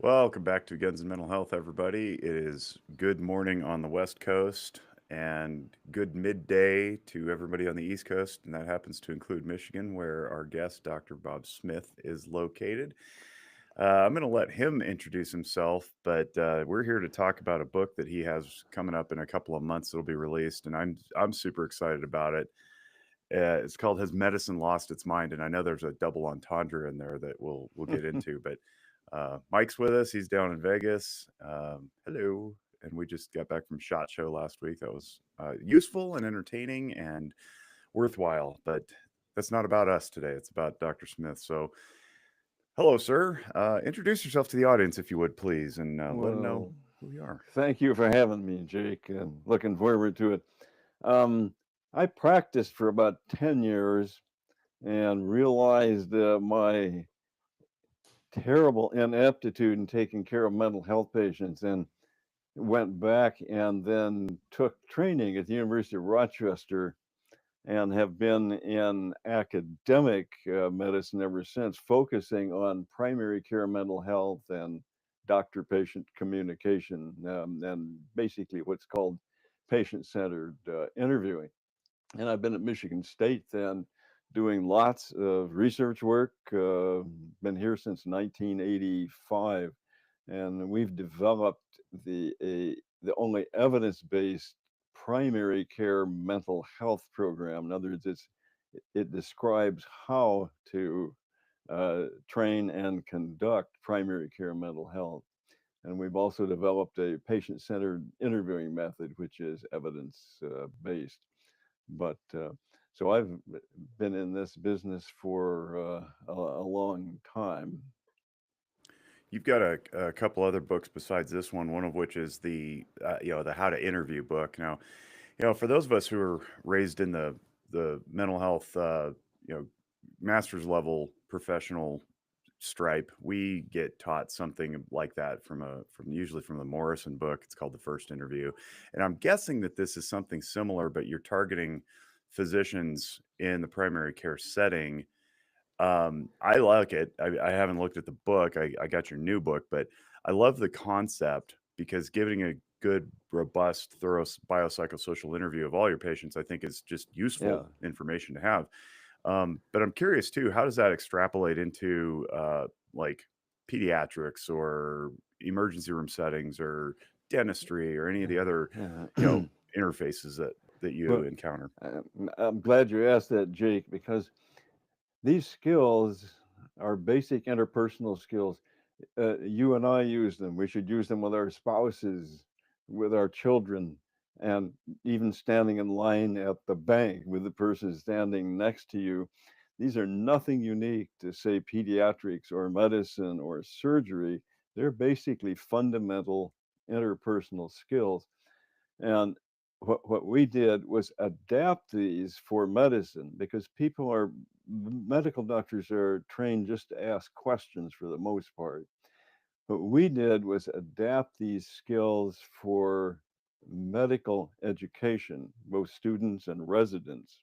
Welcome back to Guns and Mental Health, everybody. It is good morning on the West Coast and good midday to everybody on the East Coast, and that happens to include Michigan, where our guest, Dr. Bob Smith, is located. I'm going to let him introduce himself, but we're here to talk about a book that he has coming up in a couple of months. It'll be released, and I'm super excited about it. It's called "Has Medicine Lost Its Mind?" And I know there's a double entendre in there that we'll get into. But Mike's with us. He's down in Vegas. Hello, and we just got back from Shot Show last week. That was useful and entertaining and worthwhile. But that's not about us today. It's about Dr. Smith. So, hello, sir. Introduce yourself to the audience, if you would, please, and let them know Well, who you are. thank you for having me, Jake, and looking forward to it. Um, I practiced for about 10 years and realized my terrible ineptitude in taking care of mental health patients and went back and then took training at the University of Rochester and have been in academic medicine ever since, focusing on primary care mental health and doctor patient communication, and basically what's called patient centered interviewing. And I've been at Michigan State then doing lots of research work, been here since 1985, and we've developed the only evidence based primary care mental health program. In other words, it describes how to train and conduct primary care mental health. And we've also developed a patient centered interviewing method, which is evidence based. But so I've been in this business for a long time. You've got a couple other books besides this one of which is the How to Interview book. Now, for those of us who are raised in the mental health, master's level professional stripe, we get taught something like that from usually from the Morrison book. It's called The First Interview, and I'm guessing that this is something similar, but you're targeting physicians in the primary care setting. I like it. I haven't looked at the book. I got your new book, but I love the concept because giving a good, robust, thorough biopsychosocial interview of all your patients, I think, is just Yeah. useful information to have. But I'm curious too, how does that extrapolate into like pediatrics or emergency room settings or dentistry or any of the other, you Yeah. know, interfaces that you Well, encounter? I'm glad you asked that, Jake, because these skills are basic interpersonal skills. You and I use them. We should use them with our spouses, with our children, and even standing in line at the bank with the person standing next to you. These are nothing unique to, say, pediatrics or medicine or surgery. They're basically fundamental interpersonal skills. And what we did was adapt these for medicine because medical doctors are trained just to ask questions for the most part. What we did was adapt these skills for medical education, both students and residents,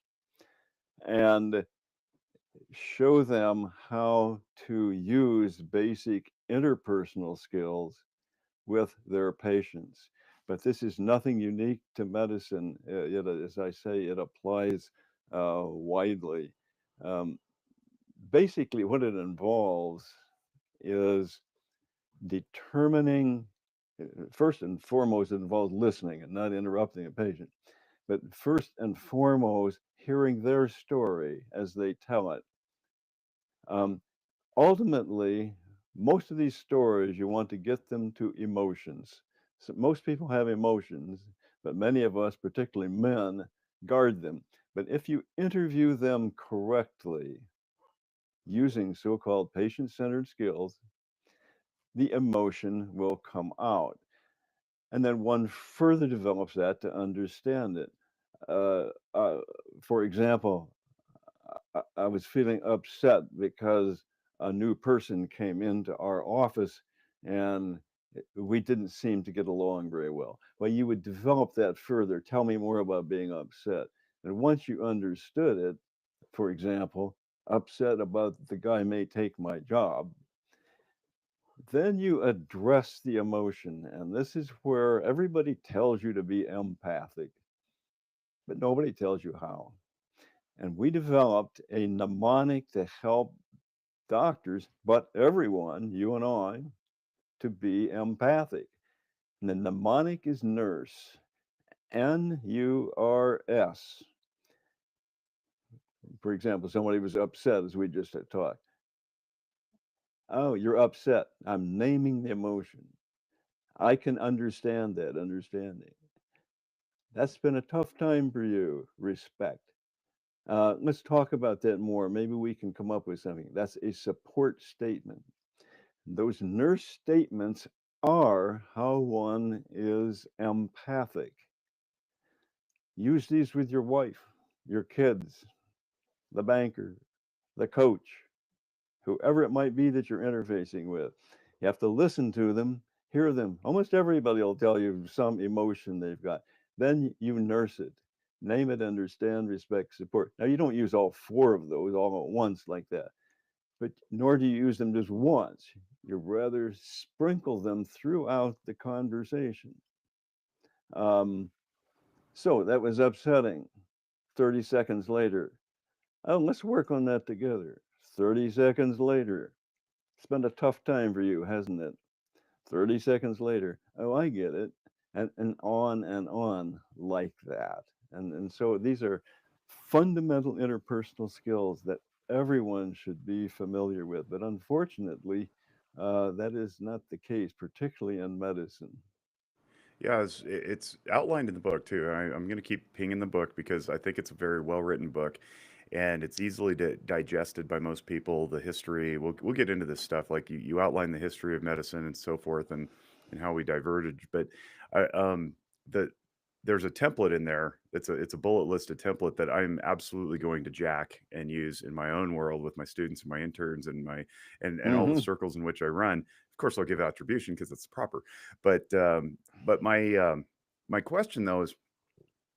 and show them how to use basic interpersonal skills with their patients. But this is nothing unique to medicine. As I say, it applies widely. Um, Basically, what it involves is determining, first and foremost, it involves listening and not interrupting a patient. But first and foremost, hearing their story as they tell it. Um, Ultimately, most of these stories, you want to get them to emotions. So most people have emotions, but many of us, particularly men, guard them. But if you interview them correctly using so called patient centered skills, the emotion will come out. And then one further develops that to understand it. Uh, uh, for example, I was feeling upset because a new person came into our office and we didn't seem to get along very well. Well, you would develop that further. Tell me more about being upset. And once you understood it, for example, upset about the guy may take my job, Then you address the emotion. And this is where everybody tells you to be empathic, but nobody tells you how. And we developed a mnemonic to help doctors, but everyone, you and I, to be empathic. And the mnemonic is nurse, NURS. For example, somebody was upset as we just had talked. Oh, you're upset. I'm naming the emotion. I can understand that, understanding. That's been a tough time for you. Respect. Let's talk about that more. Maybe we can come up with something. That's a support statement. Those nurse statements are how one is empathic. Use these with your wife, your kids, the banker, the coach, whoever it might be that you're interfacing with. You have to listen to them, hear them. Almost everybody will tell you some emotion they've got. Then you nurse it. Name it, understand, respect, support. Now, you don't use all four of those all at once like that, but nor do you use them just once. You rather sprinkle them throughout the conversation. Um, so that was upsetting. 30 seconds later, oh, let's work on that together. 30 seconds later, it's been a tough time for you, hasn't it? 30 seconds later, oh, I get it. And on like that. And so these are fundamental interpersonal skills that everyone should be familiar with. But unfortunately, that is not the case, particularly in medicine. Yeah, it's outlined in the book too. I'm going to keep pinging the book because I think it's a very well written book, and it's easily digested by most people. The history, we'll get into this stuff. Like you outline the history of medicine and so forth, and how we diverged. But I, the there's a template in there. It's a bullet listed template that I'm absolutely going to jack and use in my own world with my students and my interns and my and all the Hmm. circles in which I run. Of course, I'll give attribution because it's proper. But my question though is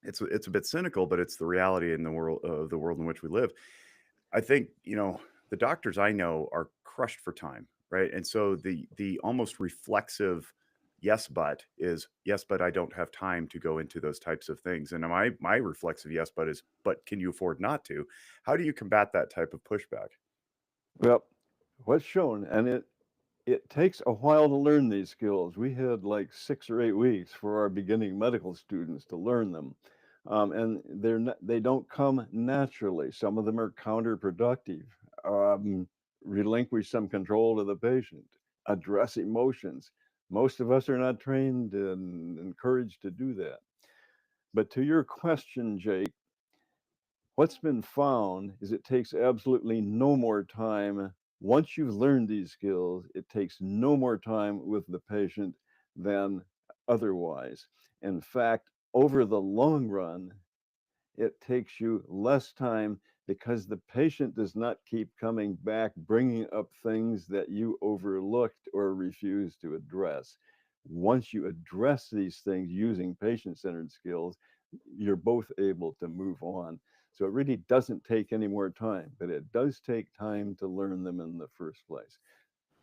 it's a bit cynical, but it's the reality in the world in which we live. I think, the doctors I know are crushed for time, right? And so the almost reflexive yes but is yes but I don't have time to go into those types of things. And my reflexive yes but is but can you afford not to? How do you combat that type of pushback? Well, what's shown, and it takes a while to learn these skills. We had like 6 or 8 weeks for our beginning medical students to learn them. And they don't come naturally. Some of them are counterproductive. Um, Relinquish some control to the patient, address emotions. Most of us are not trained and encouraged to do that. But to your question, Jake, what's been found is it takes absolutely no more time. Once you've learned these skills, it takes no more time with the patient than otherwise. In fact, over the long run, it takes you less time because the patient does not keep coming back, bringing up things that you overlooked or refused to address. Once you address these things using patient centered skills, you're both able to move on. So it really doesn't take any more time, but it does take time to learn them in the first place.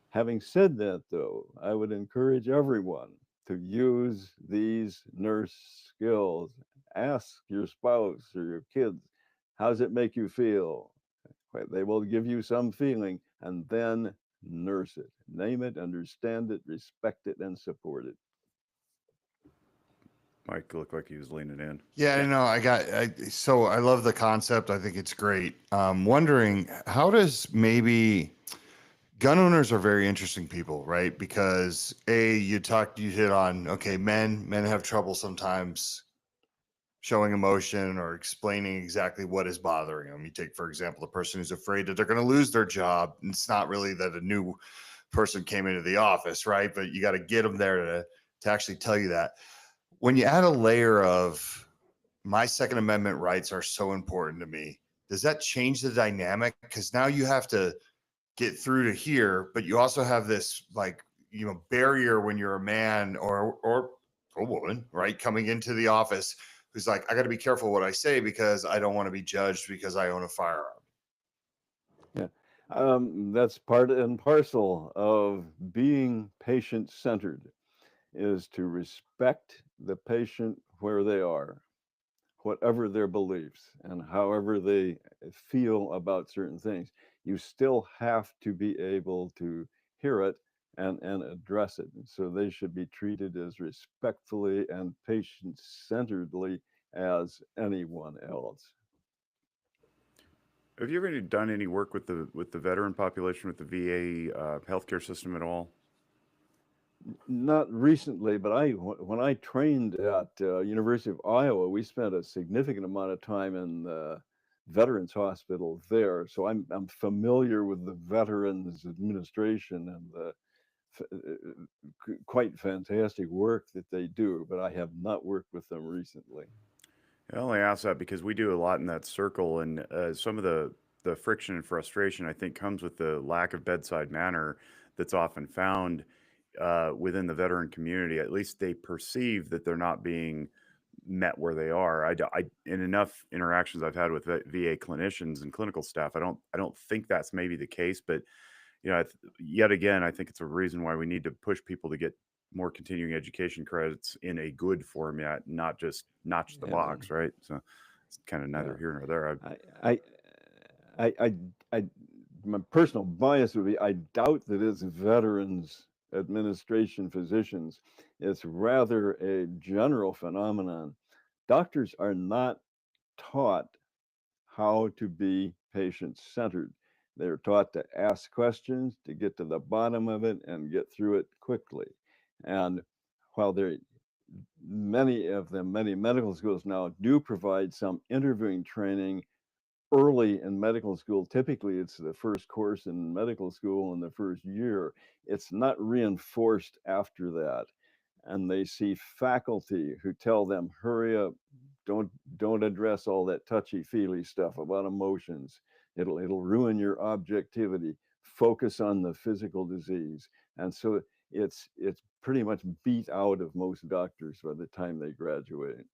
Having said that, though, I would encourage everyone to use these nurse skills. Ask your spouse or your kids, how does it make you feel? Right, they will give you some feeling, and then nurse it. Name it, understand it, respect it, and support it. Mike looked like he was leaning in. Yeah, I Yeah. know. So I love the concept. I think it's great. Wondering how does maybe gun owners are very interesting people, right? Because you hit on, okay, men have trouble sometimes showing emotion or explaining exactly what is bothering them. You take, for example, the person who's afraid that they're going to lose their job. And it's not really that a new person came into the office, right? But you got to get them there to actually tell you that. When you add a layer of my Second Amendment rights are so important to me, does that change the dynamic? Because now you have to get through to here, but you also have this barrier when you're a man or a woman, right, coming into the office who's like, I got to be careful what I say because I don't want to be judged because I own a firearm. Yeah. That's part and parcel of being patient-centered, is to respect the patient where they are, whatever their beliefs and however they feel about certain things. You still have to be able to hear it and address it. And so they should be treated as respectfully and patient-centeredly as anyone else. Have you ever done any work with the veteran population with the VA healthcare system at all? Not recently, but when I trained at University of Iowa, we spent a significant amount of time in the Veterans Hospital there. So I'm familiar with the Veterans Administration and the quite fantastic work that they do, but I have not worked with them recently. I only ask that because we do a lot in that circle, and some of the friction and frustration I think comes with the lack of bedside manner that's often found within the veteran community. At least they perceive that they're not being met where they are. In enough interactions I've had with VA clinicians and clinical staff, I don't think that's maybe the case, but yet again, I think it's a reason why we need to push people to get more continuing education credits in a good format, not just notch the Yeah, box, right? So it's kind of neither yeah. here nor there. I, I, I, I, my personal bias would be I doubt that it's Veterans Administration physicians. It's rather a general phenomenon. Doctors are not taught how to be patient centered. They're taught to ask questions, to get to the bottom of it, and get through it quickly. And while there, many of them, many medical schools now do provide some interviewing training early in medical school. Typically, it's the first course in medical school in the first year. It's not reinforced after that. And they see faculty who tell them, hurry up, don't address all that touchy-feely stuff about emotions. It'll ruin your objectivity. Focus on the physical disease. And so it's pretty much beat out of most doctors by the time they graduate.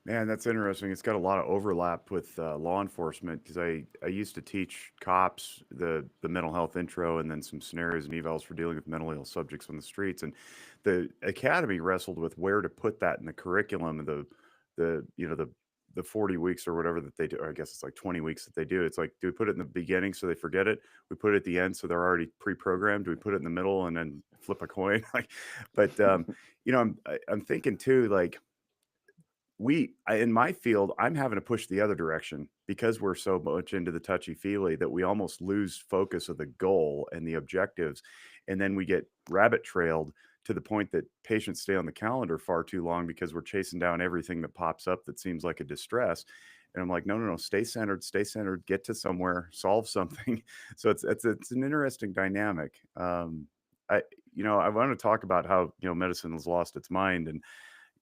Man, that's interesting. It's got a lot of overlap with law enforcement because I used to teach cops the mental health intro and then some scenarios and evals for dealing with mentally ill subjects on the streets. And the academy wrestled with where to put that in the curriculum of the 40 weeks or whatever that they do. Or I guess it's like 20 weeks that they do. It's like, do we put it in the beginning so they forget it? We put it at the end so they're already pre-programmed. Do we put it in the middle and then flip a coin? Like, but I'm thinking too, like in my field, I'm having to push the other direction because we're so much into the touchy feely that we almost lose focus of the goal and the objectives. And then we get rabbit trailed to the point that patients stay on the calendar far too long because we're chasing down everything that pops up that seems like a distress. And I'm like, no, no, no, stay centered, get to somewhere, solve something. So it's an interesting dynamic. I, I want to talk about how, medicine has lost its mind and,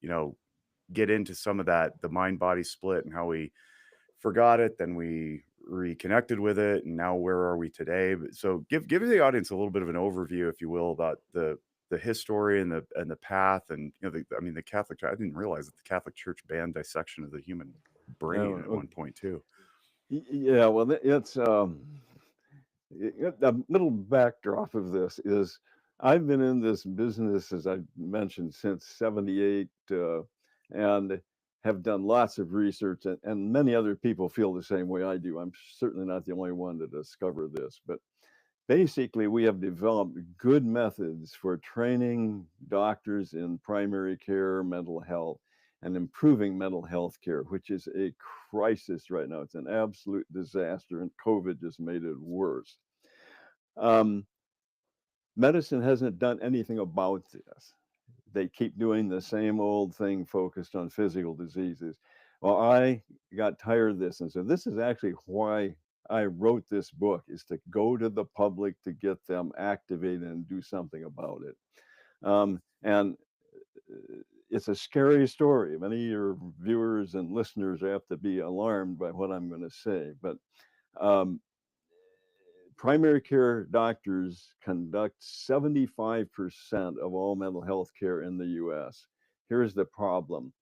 you know, get into some of that, the mind body split and how we forgot it, then we reconnected with it, and now where are we today? But so give the audience a little bit of an overview, if you will, about the history and the path and I mean the Catholic Church. I didn't realize that the Catholic Church banned dissection of the human brain at Uh, one point too. yeah, well, it's a little backdrop of this is I've been in this business, as I mentioned, since 78 and have done lots of research, and many other people feel the same way I do. I'm certainly not the only one to discover this, but basically, we have developed good methods for training doctors in primary care, mental health, and improving mental health care, which is a crisis right now. It's an absolute disaster, and COVID just made it worse. Um, Medicine hasn't done anything about this. They keep doing the same old thing focused on physical diseases. Well, I got tired of this. And so this is actually why I wrote this book, is to go to the public to get them activated and do something about it. And it's a scary story. Many of your viewers and listeners have to be alarmed by what I'm going to say. But um, primary care doctors conduct 75% of all mental health care in the US. Here's the problem: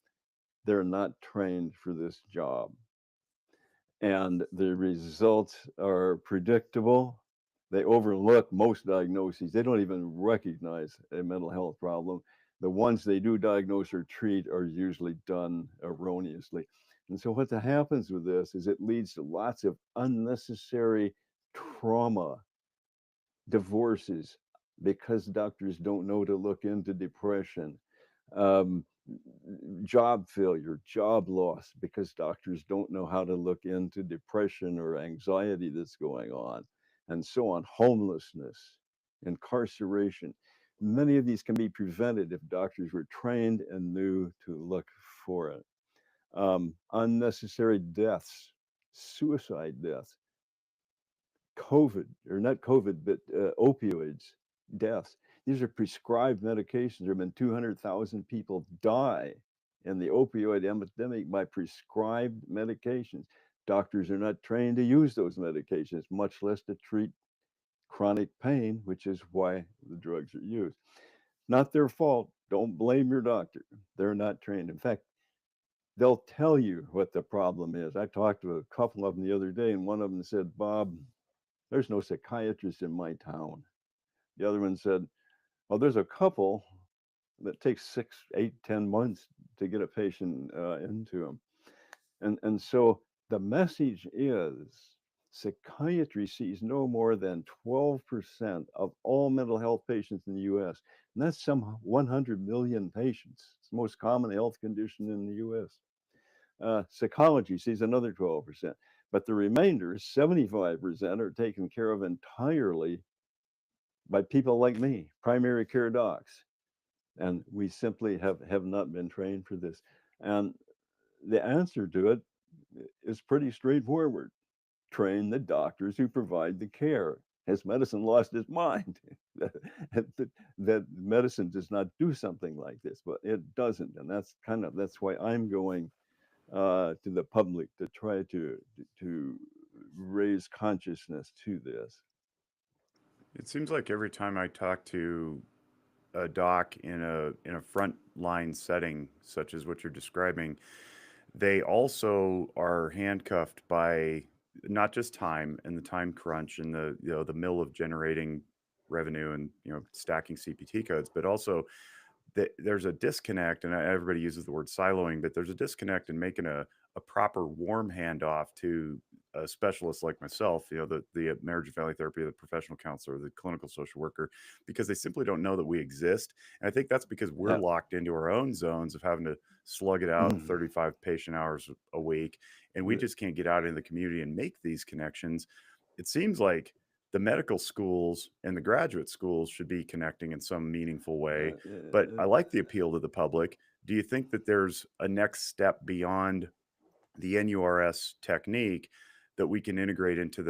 they're not trained for this job. And the results are predictable. they overlook most diagnoses. They don't even recognize a mental health problem. The ones they do diagnose or treat are usually done erroneously. And so what happens with this is it leads to lots of unnecessary trauma, divorces, because doctors don't know to look into depression, um, job failure, job loss, because doctors don't know how to look into depression or anxiety that's going on, and so on, homelessness, incarceration. Many of these can be prevented if doctors were trained and knew to look for it. Unnecessary deaths, suicide deaths, COVID, or not COVID, but opioids deaths. These are prescribed medications. There have been 200,000 people die in the opioid epidemic by prescribed medications. Doctors are not trained to use those medications, much less to treat chronic pain, which is why the drugs are used. Not their fault. Don't blame your doctor. They're not trained. In fact, they'll tell you what the problem is. I talked to a couple of them the other day, and one of them said, Bob, there's no psychiatrist in my town. The other one said, well, there's a couple that takes 6, 8, 10 months to get a patient into them. And so the message is psychiatry sees no more than 12% of all mental health patients in the US. And that's some 100 million patients. It's the most common health condition in the US. Psychology sees another 12%. But the remainder, 75%, are taken care of entirely by people like me, primary care docs. And we simply have not been trained for this. And the answer to it is pretty straightforward. Train the doctors who provide the care. Has medicine lost its mind that medicine does not do something like this? But it doesn't. And that's why I'm going to the public to try to raise consciousness to this. It seems like every time I talk to a doc in a front line setting, such as what you're describing, they also are handcuffed by not just time and the time crunch and the mill of generating revenue and stacking CPT codes, but also there's a disconnect, and everybody uses the word siloing, but there's a disconnect in making a proper warm handoff to a specialist like myself, the marriage and family therapy, the professional counselor, the clinical social worker, because they simply don't know that we exist. And I think that's because we're Yeah. locked into our own zones of having to slug it out 35 patient hours a week, and we just can't get out in the community and make these connections. It seems like the medical schools and the graduate schools should be connecting in some meaningful way, but I like the appeal to the public. Do you think that there's a next step beyond the NURS technique that we can integrate into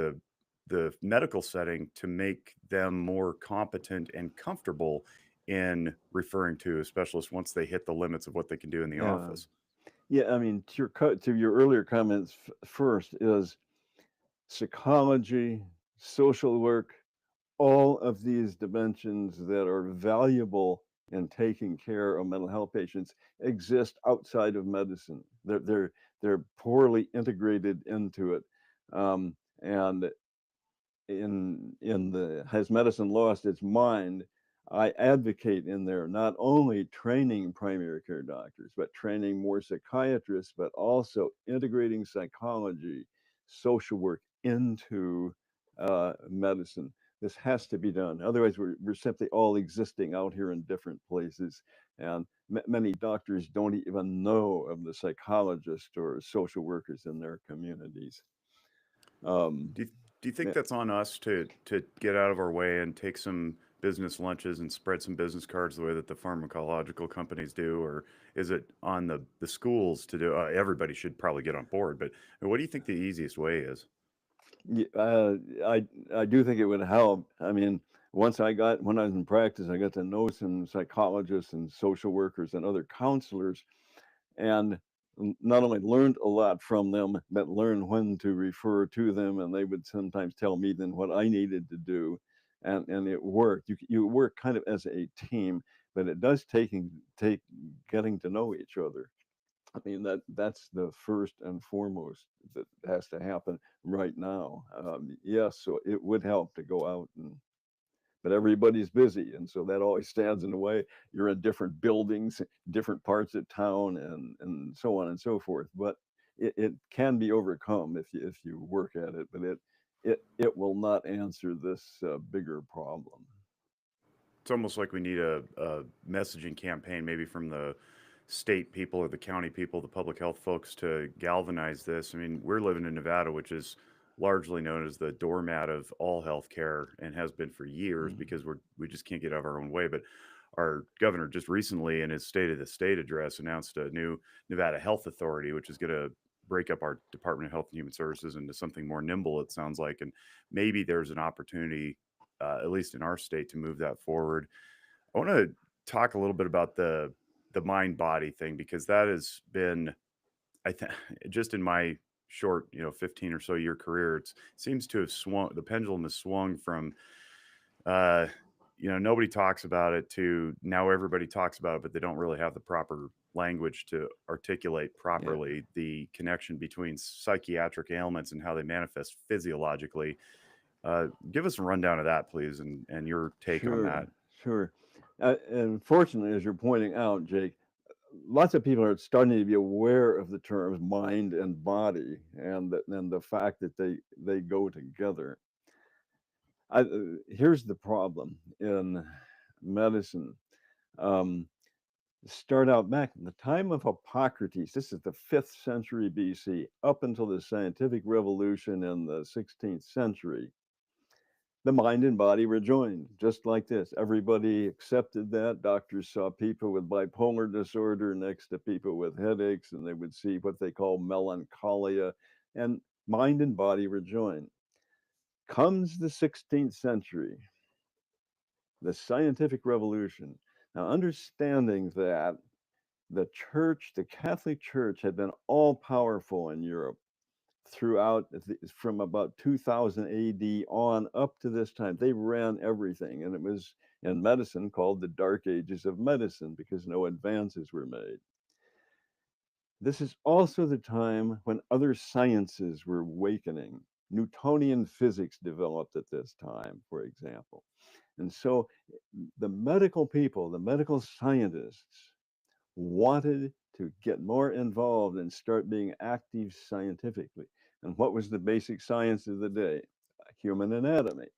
the medical setting to make them more competent and comfortable in referring to a specialist once they hit the limits of what they can do in the Yeah. office? Yeah, I mean, to your earlier comments, first is psychology, social work, all of these dimensions that are valuable in taking care of mental health patients exist outside of medicine. They're poorly integrated into it, and in the Has Medicine Lost Its Mind, I advocate in there not only training primary care doctors, but training more psychiatrists, but also integrating psychology, social work into medicine. This has to be done. Otherwise, we're simply all existing out here in different places. And many doctors don't even know of the psychologists or social workers in their communities. Um, Do you, do you think yeah, that's on us to get out of our way and take some business lunches and spread some business cards the way that the pharmacological companies do, or is it on the schools to do? Everybody should probably get on board, but what do you think the easiest way is? I do think it would help. I mean, when I was in practice, I got to know some psychologists and social workers and other counselors, and not only learned a lot from them, but learned when to refer to them, and they would sometimes tell me then what I needed to do, and it worked. You work kind of as a team, but it does take getting to know each other. I mean, that's the first and foremost that has to happen right now. Yes, so it would help to go out and, but everybody's busy, and so that always stands in the way. You're in different buildings, different parts of town, and so on and so forth. But it can be overcome if you work at it. But it will not answer this bigger problem. It's almost like we need a messaging campaign, maybe from the state people or the county people, the public health folks, to galvanize this. I mean, we're living in Nevada, which is largely known as the doormat of all healthcare and has been for years Mm. because we just can't get out of our own way. But our governor just recently in his State of the State address announced a new Nevada Health Authority, which is going to break up our Department of Health and Human Services into something more nimble, it sounds like. And maybe there's an opportunity, at least in our state, to move that forward. I want to talk a little bit about the mind body thing because that has been, I think, just in my short, 15 or so year career, it seems to have swung. The pendulum has swung from, uh, nobody talks about it to now everybody talks about it, but they don't really have the proper language to articulate Yeah, properly the connection between psychiatric ailments and how they manifest physiologically. Give us a rundown of that, please, and your take on that. sure, sure. And fortunately, as you're pointing out, Jake, lots of people are starting to be aware of the terms mind and body, and the fact that they go together. Here's the problem in medicine. Um, Start out back in the time of Hippocrates. This is the 5th century BC, up until the scientific revolution in the 16th century. The mind and body were joined, just like this. Everybody accepted that. Doctors saw people with bipolar disorder next to people with headaches, and they would see what they call melancholia, and mind and body were joined. Comes the 16th century, the scientific revolution. Now, understanding that the church, the Catholic Church, had been all powerful in Europe throughout from about 2000 AD on up to this time. They ran everything, and it was in medicine called the Dark Ages of medicine because no advances were made. This is also the time when other sciences were awakening. Newtonian physics developed at this time, for example. And so the medical people, the medical scientists, wanted to get more involved and start being active scientifically. And what was the basic science of the day? Human anatomy.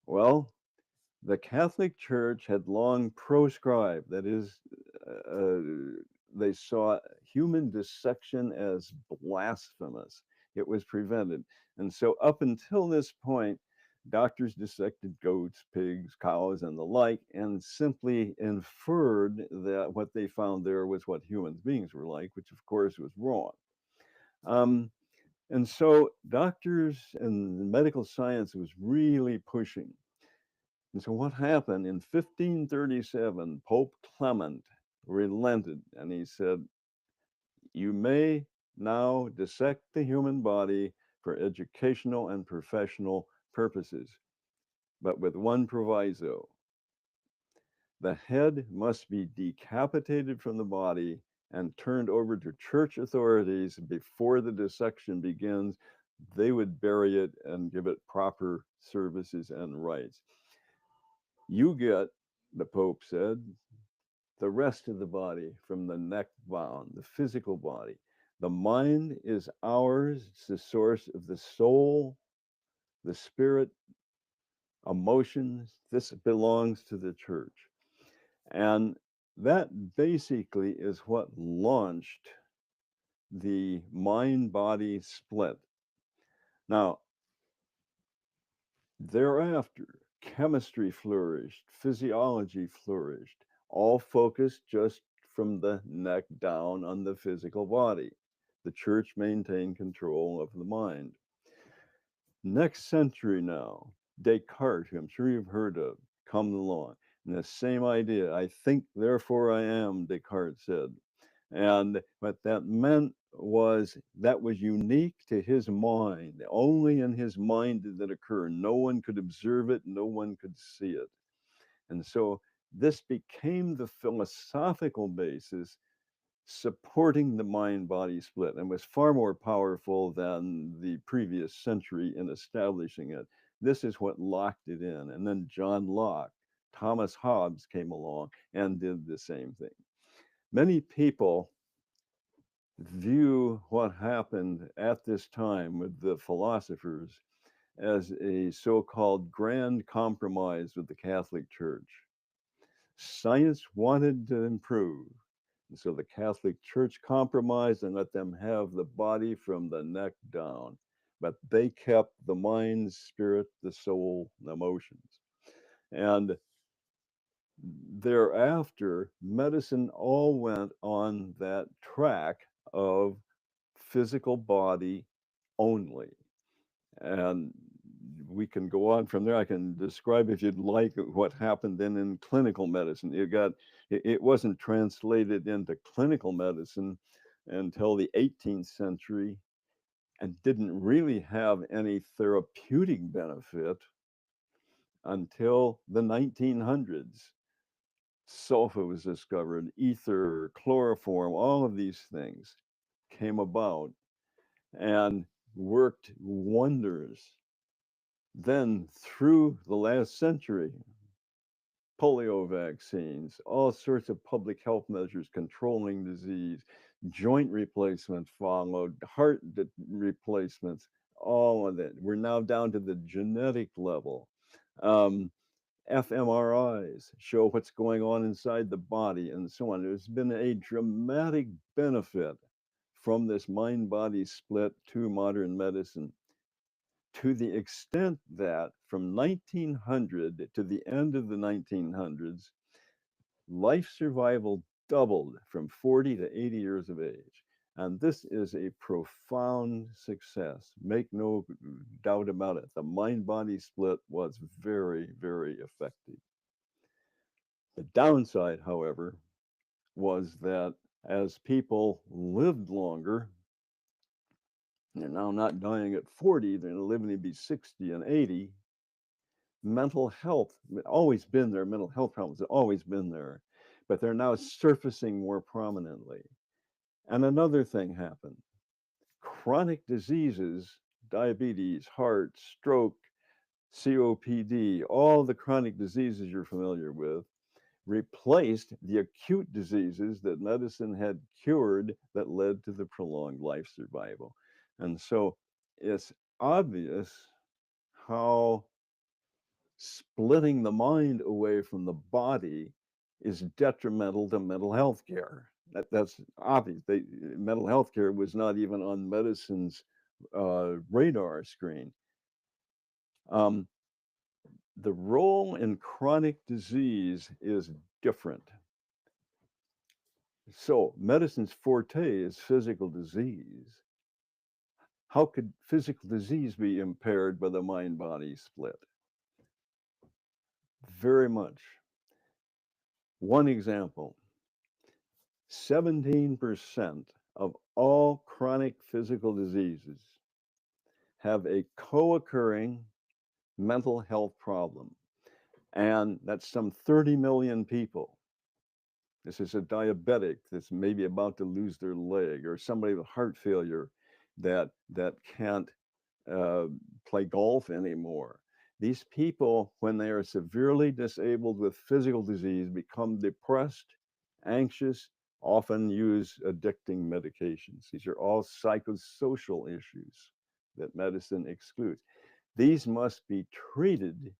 Well, the Catholic Church had long proscribed, that is, uh, they saw human dissection as blasphemous. It was prevented. And so, up until this point, doctors dissected goats, pigs, cows, and the like, and simply inferred that what they found there was what human beings were like, which of course was wrong. Um, and so, doctors and medical science was really pushing. And so, what happened in 1537, Pope Clement relented and he said, "You may now dissect the human body for educational and professional purposes, but with one proviso: the head must be decapitated from the body and turned over to church authorities before the dissection begins. They would bury it and give it proper services and rites. You get," the Pope said, "the rest of the body from the neck down, the physical body. The mind is ours, it's the source of the soul, the spirit, emotions. This belongs to the church." And that basically is what launched the mind body split. Now, thereafter, chemistry flourished, physiology flourished, all focused just from the neck down on the physical body. The church maintained control of the mind. Next century now, Descartes, who I'm sure you've heard of, come along. And the same idea, I think, therefore I am, Descartes said. And what that meant was that was unique to his mind. Only in his mind did that occur. No one could observe it, no one could see it. And so this became the philosophical basis supporting the mind-body split and was far more powerful than the previous century in establishing it. This is what locked it in. And then John Locke, Thomas Hobbes came along and did the same thing. Many people view what happened at this time with the philosophers as a so-called grand compromise with the Catholic Church. Science wanted to improve, and so the Catholic Church compromised and let them have the body from the neck down. But they kept the mind, spirit, the soul, the emotions. And thereafter, medicine all went on that track of physical body only. And we can go on from there. I can describe, if you'd like, what happened then in clinical medicine. It wasn't translated into clinical medicine until the 18th century and didn't really have any therapeutic benefit until the 1900s. Sulfa was discovered, ether, chloroform, all of these things came about and worked wonders. Then through the last century, polio vaccines, all sorts of public health measures controlling disease, joint replacement followed, heart replacements, all of that. We're now down to the genetic level. fMRIs show what's going on inside the body and so on. There's been a dramatic benefit from this mind-body split to modern medicine, to the extent that from 1900 to the end of the 1900s, life survival doubled from 40 to 80 years of age. And this is a profound success. Make no doubt about it. The mind-body split was very, very effective. The downside, however, was that as people lived longer, they're now not dying at 40, they're living to be 60 and 80. Mental health, always been there, mental health problems have always been there, but they're now surfacing more prominently. And another thing happened. Chronic diseases, diabetes, heart, stroke, COPD, all the chronic diseases you're familiar with, replaced the acute diseases that medicine had cured that led to the prolonged life survival. And so it's obvious how splitting the mind away from the body is detrimental to mental health care. That's obvious. Mental health care was not even on medicine's radar screen. The role in chronic disease is different. So medicine's forte is physical disease. How could physical disease be impaired by the mind-body split? Very much. One example, 17% of all chronic physical diseases have a co-occurring mental health problem. And that's some 30 million people. This is a diabetic that's maybe about to lose their leg, or somebody with heart failure that can't play golf anymore. These people, when they are severely disabled with physical disease, become depressed, anxious, often use addicting medications. These are all psychosocial issues that medicine excludes. These must be treated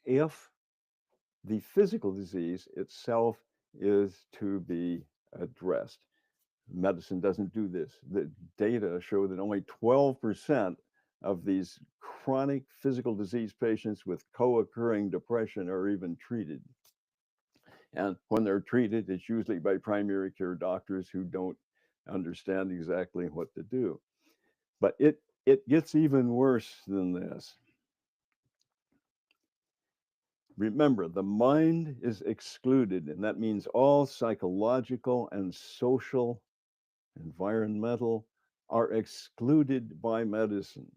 if the physical disease itself is to be addressed. Medicine doesn't do this. The data show that only 12% of these chronic physical disease patients with co-occurring depression are even treated. And when they're treated, it's usually by primary care doctors who don't understand exactly what to do. But it gets even worse than this. Remember, the mind is excluded, and that means all psychological and social, environmental, are excluded by medicine.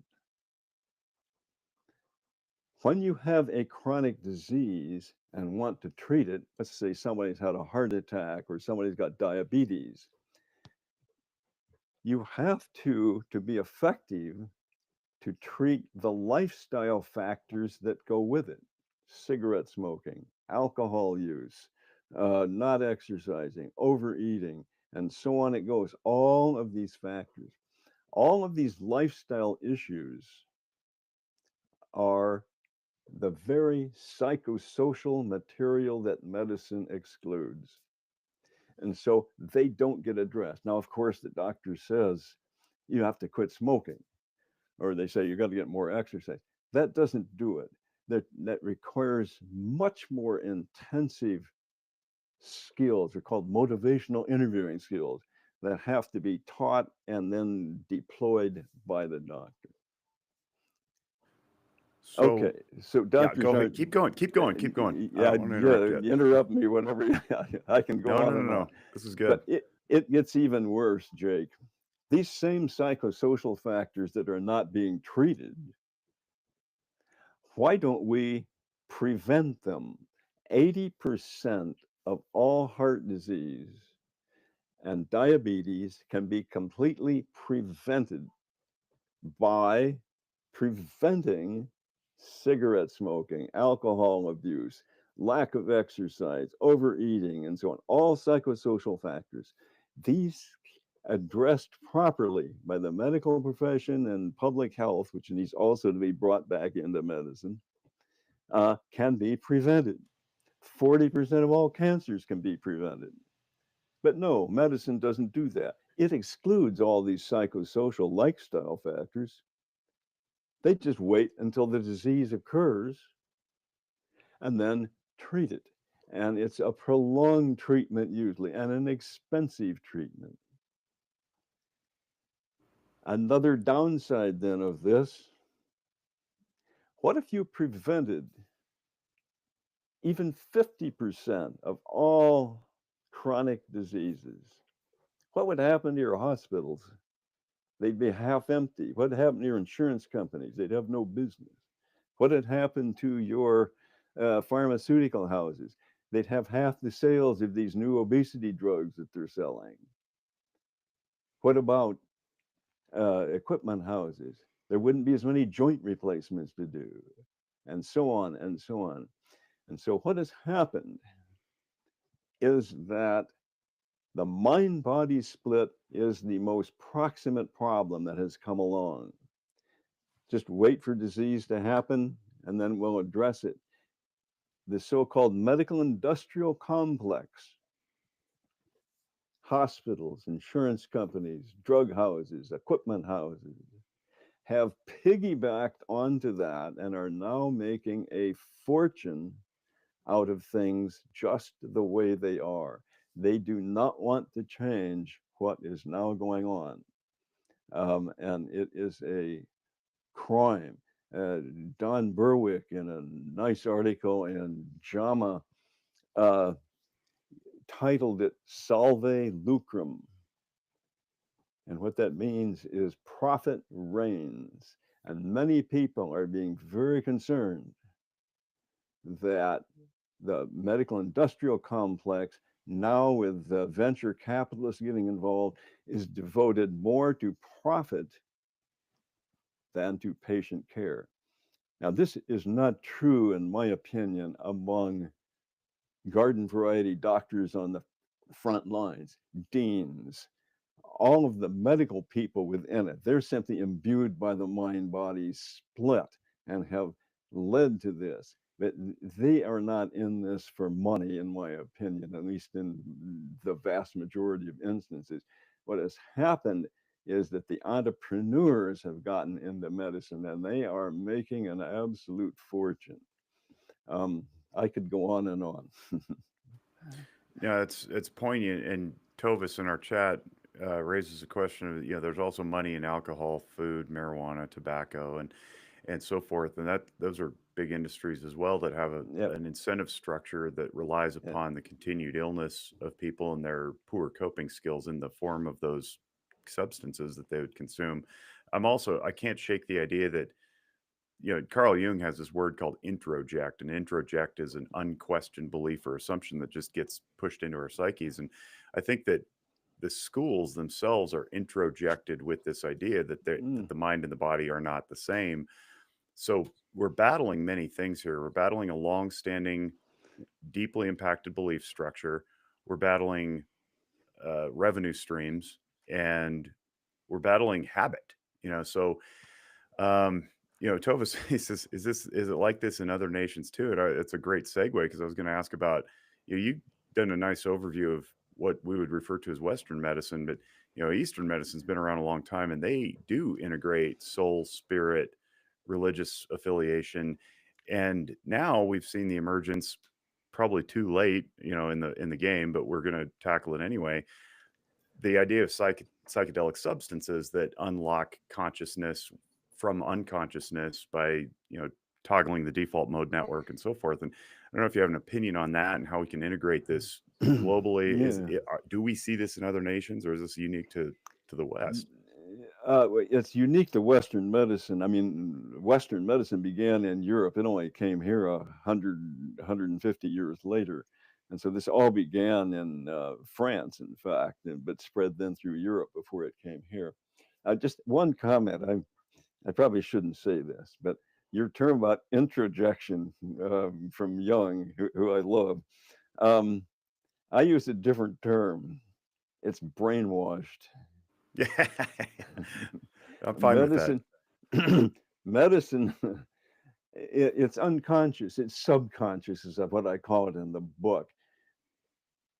When you have a chronic disease, and want to treat it, let's say somebody's had a heart attack or somebody's got diabetes, you have to be effective, to treat the lifestyle factors that go with it: cigarette smoking, alcohol use, not exercising, overeating, and so on it goes. All of these factors, all of these lifestyle issues are the very psychosocial material that medicine excludes. And so they don't get addressed. Now, of course, the doctor says you have to quit smoking, or they say you got to get more exercise. That doesn't do it. That requires much more intensive skills. They're called motivational interviewing skills that have to be taught and then deployed by the doctor. Okay, So, so yeah, doctors go ahead. aren't. Keep going. Keep going. Keep going. I Yeah, don't want to interrupt yet. interrupt me whenever I can go No, no, on no, and on. no. This is good. But it gets even worse, Jake. These same psychosocial factors that are not being treated, why don't we prevent them? 80% of all heart disease and diabetes can be completely prevented by preventing cigarette smoking, alcohol abuse, lack of exercise, overeating, and so on. All psychosocial factors. These, addressed properly by the medical profession and public health, which needs also to be brought back into medicine, can be prevented. 40% of all cancers can be prevented. But no, medicine doesn't do that. It excludes all these psychosocial lifestyle factors. They just wait until the disease occurs and then treat it. And it's a prolonged treatment usually, and an expensive treatment. Another downside then of this, what if you prevented even 50% of all chronic diseases? What would happen to your hospitals? They'd be half empty. What would happen to your insurance companies? They'd have no business. What had happened to your pharmaceutical houses? They'd have half the sales of these new obesity drugs that they're selling. What about equipment houses? There wouldn't be as many joint replacements to do, and so on and so on. And so what has happened is that the mind-body split is the most proximate problem that has come along. Just wait for disease to happen, and then we'll address it. The so-called medical industrial complex, hospitals, insurance companies, drug houses, equipment houses, have piggybacked onto that and are now making a fortune out of things just the way they are. They do not want to change what is now going on. And it is a crime. Don Berwick, in a nice article in JAMA, titled it Salve Lucrum. And what that means is profit reigns. And many people are being very concerned that the medical industrial complex, now with the venture capitalists getting involved, is devoted more to profit than to patient care. Now, this is not true, in my opinion, among garden variety doctors on the front lines, deans, all of the medical people within it. They're simply imbued by the mind-body split and have led to this. But they are not in this for money, in my opinion, at least in the vast majority of instances. What has happened is that the entrepreneurs have gotten into medicine and they are making an absolute fortune. I could go on and on. Yeah, it's poignant. And Tovis in our chat raises a question of, there's also money in alcohol, food, marijuana, tobacco, and so forth. And those are big industries as well that have Yep. an incentive structure that relies Yep. upon the continued illness of people and their poor coping skills in the form of those substances that they would consume. I can't shake the idea that Carl Jung has this word called introject, and introject is an unquestioned belief or assumption that just gets pushed into our psyches. And I think that the schools themselves are introjected with this idea that that the mind and the body are not the same. So we're battling many things here. We're battling a long-standing, deeply impacted belief structure. We're battling revenue streams, and we're battling habit. So Tova says, is it like this in other nations too? And it's a great segue, because I was going to ask about, you've done a nice overview of what we would refer to as Western medicine, but Eastern medicine's been around a long time, and they do integrate soul, spirit, religious affiliation, and now we've seen the emergence, probably too late, in the game, but we're going to tackle it anyway. The idea of psychedelic substances that unlock consciousness from unconsciousness by toggling the default mode network and so forth. And I don't know if you have an opinion on that and how we can integrate this globally. Do we see this in other nations, or is this unique to the West? It's unique to Western medicine. I mean, Western medicine began in Europe. It only came here 150 years later. And so this all began in France, in fact, but spread then through Europe before it came here. Just one comment. I probably shouldn't say this, but your term about introjection from Jung, who I love, I use a different term. It's brainwashed. Yeah, I'm fine with that. Medicine, it's unconscious, it's subconscious is what I call it in the book.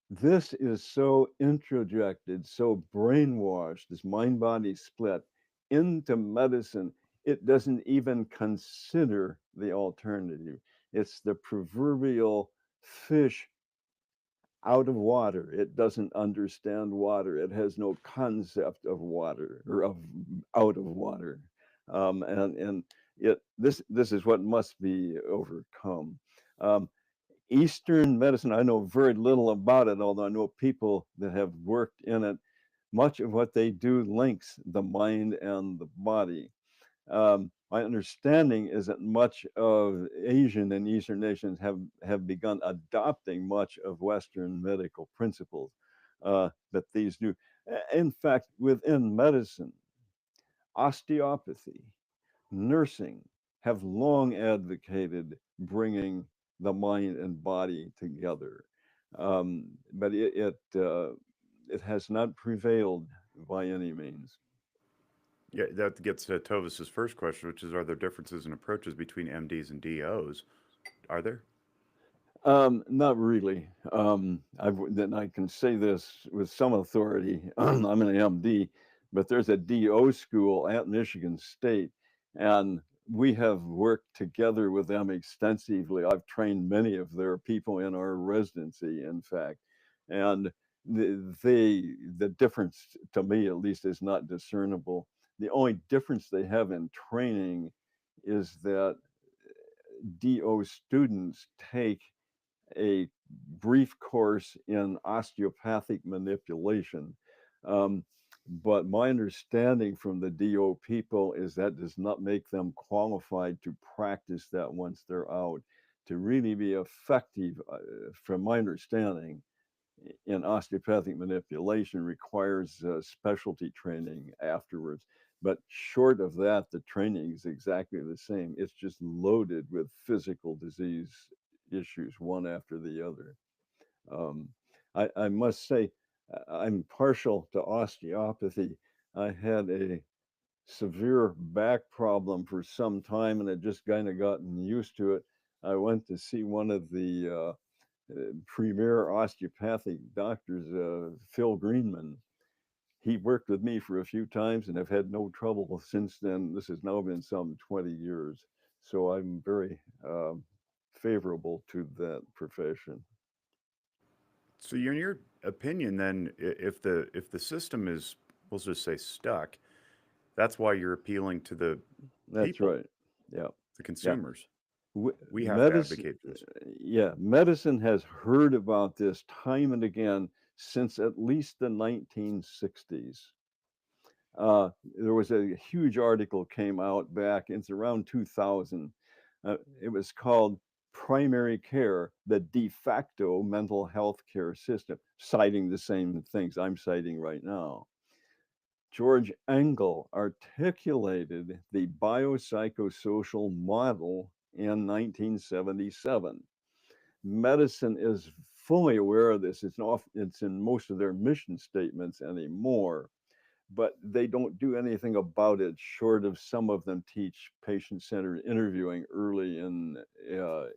This is so introjected, so brainwashed, this mind-body split into medicine, it doesn't even consider the alternative. It's the proverbial fish out of water. It doesn't understand water. It has no concept of water, or of out of water. And this is what must be overcome. Eastern medicine, I know very little about it, although I know people that have worked in it. Much of what they do links the mind and the body. My understanding is that much of Asian and Eastern nations have begun adopting much of Western medical principles that these do. In fact, within medicine, osteopathy, nursing have long advocated bringing the mind and body together, but it has not prevailed by any means. Yeah, that gets to Tovis's first question, which is, are there differences in approaches between MDs and DOs? Are there? Not really. Then I can say this with some authority. I'm an MD, but there's a DO school at Michigan State, and we have worked together with them extensively. I've trained many of their people in our residency, in fact, and the difference, to me at least, is not discernible. The only difference they have in training is that DO students take a brief course in osteopathic manipulation. But my understanding from the DO people is that does not make them qualified to practice that once they're out. To really be effective, from my understanding, in osteopathic manipulation requires specialty training afterwards. But short of that, the training is exactly the same. It's just loaded with physical disease issues, one after the other. I must say, I'm partial to osteopathy. I had a severe back problem for some time, and had just kind of gotten used to it. I went to see one of the premier osteopathic doctors, Phil Greenman. He worked with me for a few times, and have had no trouble since then. This has now been some 20 years. So I'm very favorable to that profession. So, in your opinion, then, if the system is, we'll just say, stuck, that's why you're appealing to the That's people, right. Yeah. the consumers. We have to Medicine, advocate for this. yeah, medicine has heard about this time and again since at least the 1960s. There was a huge article came out back, it's around 2000. It was called Primary Care, the de facto mental health care system, citing the same things I'm citing right now. George Engel articulated the biopsychosocial model in 1977. Medicine is fully aware of this. It's in most of their mission statements anymore, but they don't do anything about it short of some of them teach patient-centered interviewing early in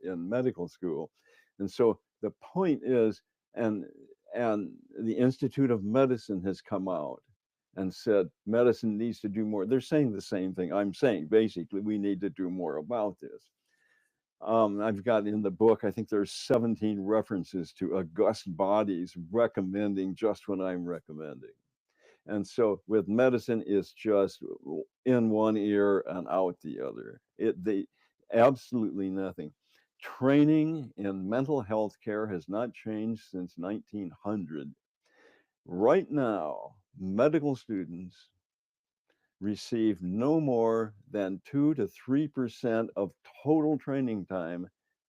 medical school. And so the point is, and and the Institute of Medicine has come out and said medicine needs to do more. They're saying the same thing I'm saying. Basically, we need to do more about this. I've got in the book, I think there's 17 references to august bodies recommending just what I'm recommending. And so with medicine, it's just in one ear and out the other. They absolutely nothing. Training in mental health care has not changed since 1900. Right now, medical students receive no more than 2 to 3% of total training time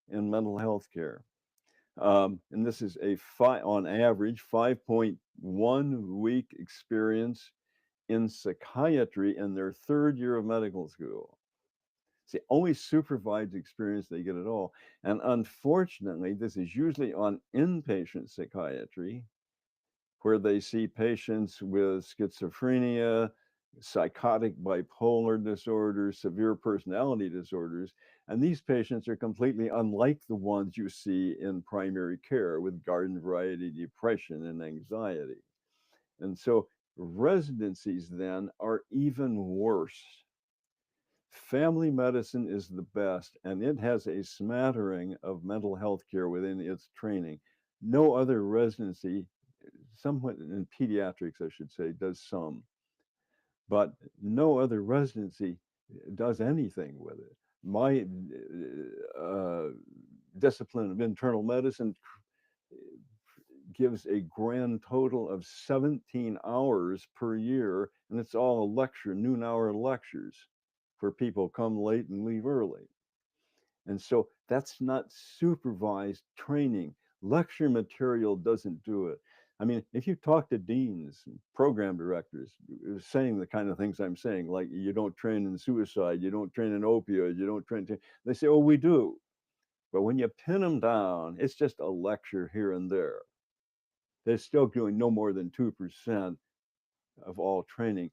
in mental health care. And this is on average, 5.1 week experience in psychiatry in their third year of medical school. It's the only supervised experience they get at all. And unfortunately, this is usually on inpatient psychiatry, where they see patients with schizophrenia, psychotic bipolar disorder, severe personality disorders. And these patients are completely unlike the ones you see in primary care with garden variety depression and anxiety. And so residencies then are even worse. Family medicine is the best, and it has a smattering of mental health care within its training. No other residency, somewhat in pediatrics, I should say, does some, but no other residency does anything with it. My discipline of internal medicine gives a grand total of 17 hours per year, and it's all a lecture, noon hour lectures for people come late and leave early. And so that's not supervised training. Lecture material doesn't do it. I mean, if you talk to deans and program directors saying the kind of things I'm saying, like you don't train in suicide, you don't train in opioids, you don't train, they say, oh, we do. But when you pin them down, it's just a lecture here and there. They're still doing no more than 2% of all training.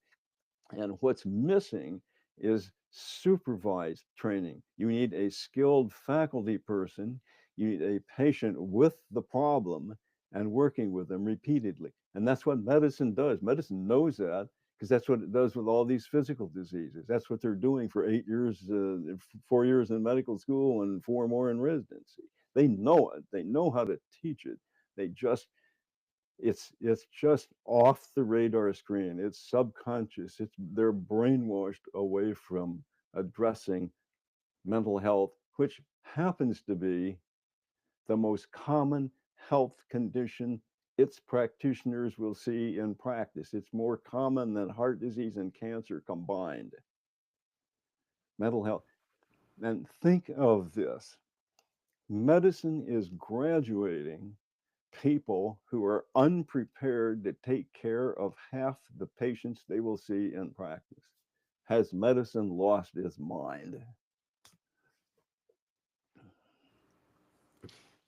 And what's missing is supervised training. You need a skilled faculty person, you need a patient with the problem and working with them repeatedly. And that's what medicine does. Medicine knows that because that's what it does with all these physical diseases. That's what they're doing for 8 years, 4 years in medical school and 4 more in residency. They know it. They know how to teach it. They just it's just off the radar screen. It's subconscious. They're brainwashed away from addressing mental health, which happens to be the most common health condition its practitioners will see in practice. It's more common than heart disease and cancer combined. Mental health. And think of this. Medicine is graduating people who are unprepared to take care of half the patients they will see in practice. Has medicine lost its mind?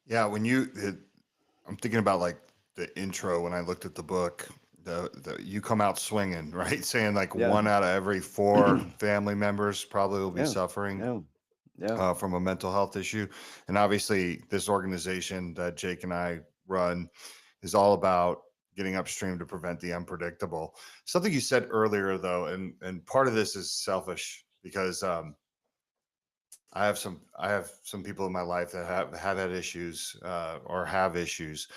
Yeah, I'm thinking about like the intro when I looked at the book. The you come out swinging, right? Saying like Yeah. 1 out of every 4 family members probably will be Yeah. suffering Yeah. Yeah. from a mental health issue. And obviously, this organization that Jake and I run is all about getting upstream to prevent the unpredictable. Something you said earlier, though, and part of this is selfish because I have some people in my life that have had issues or have issues.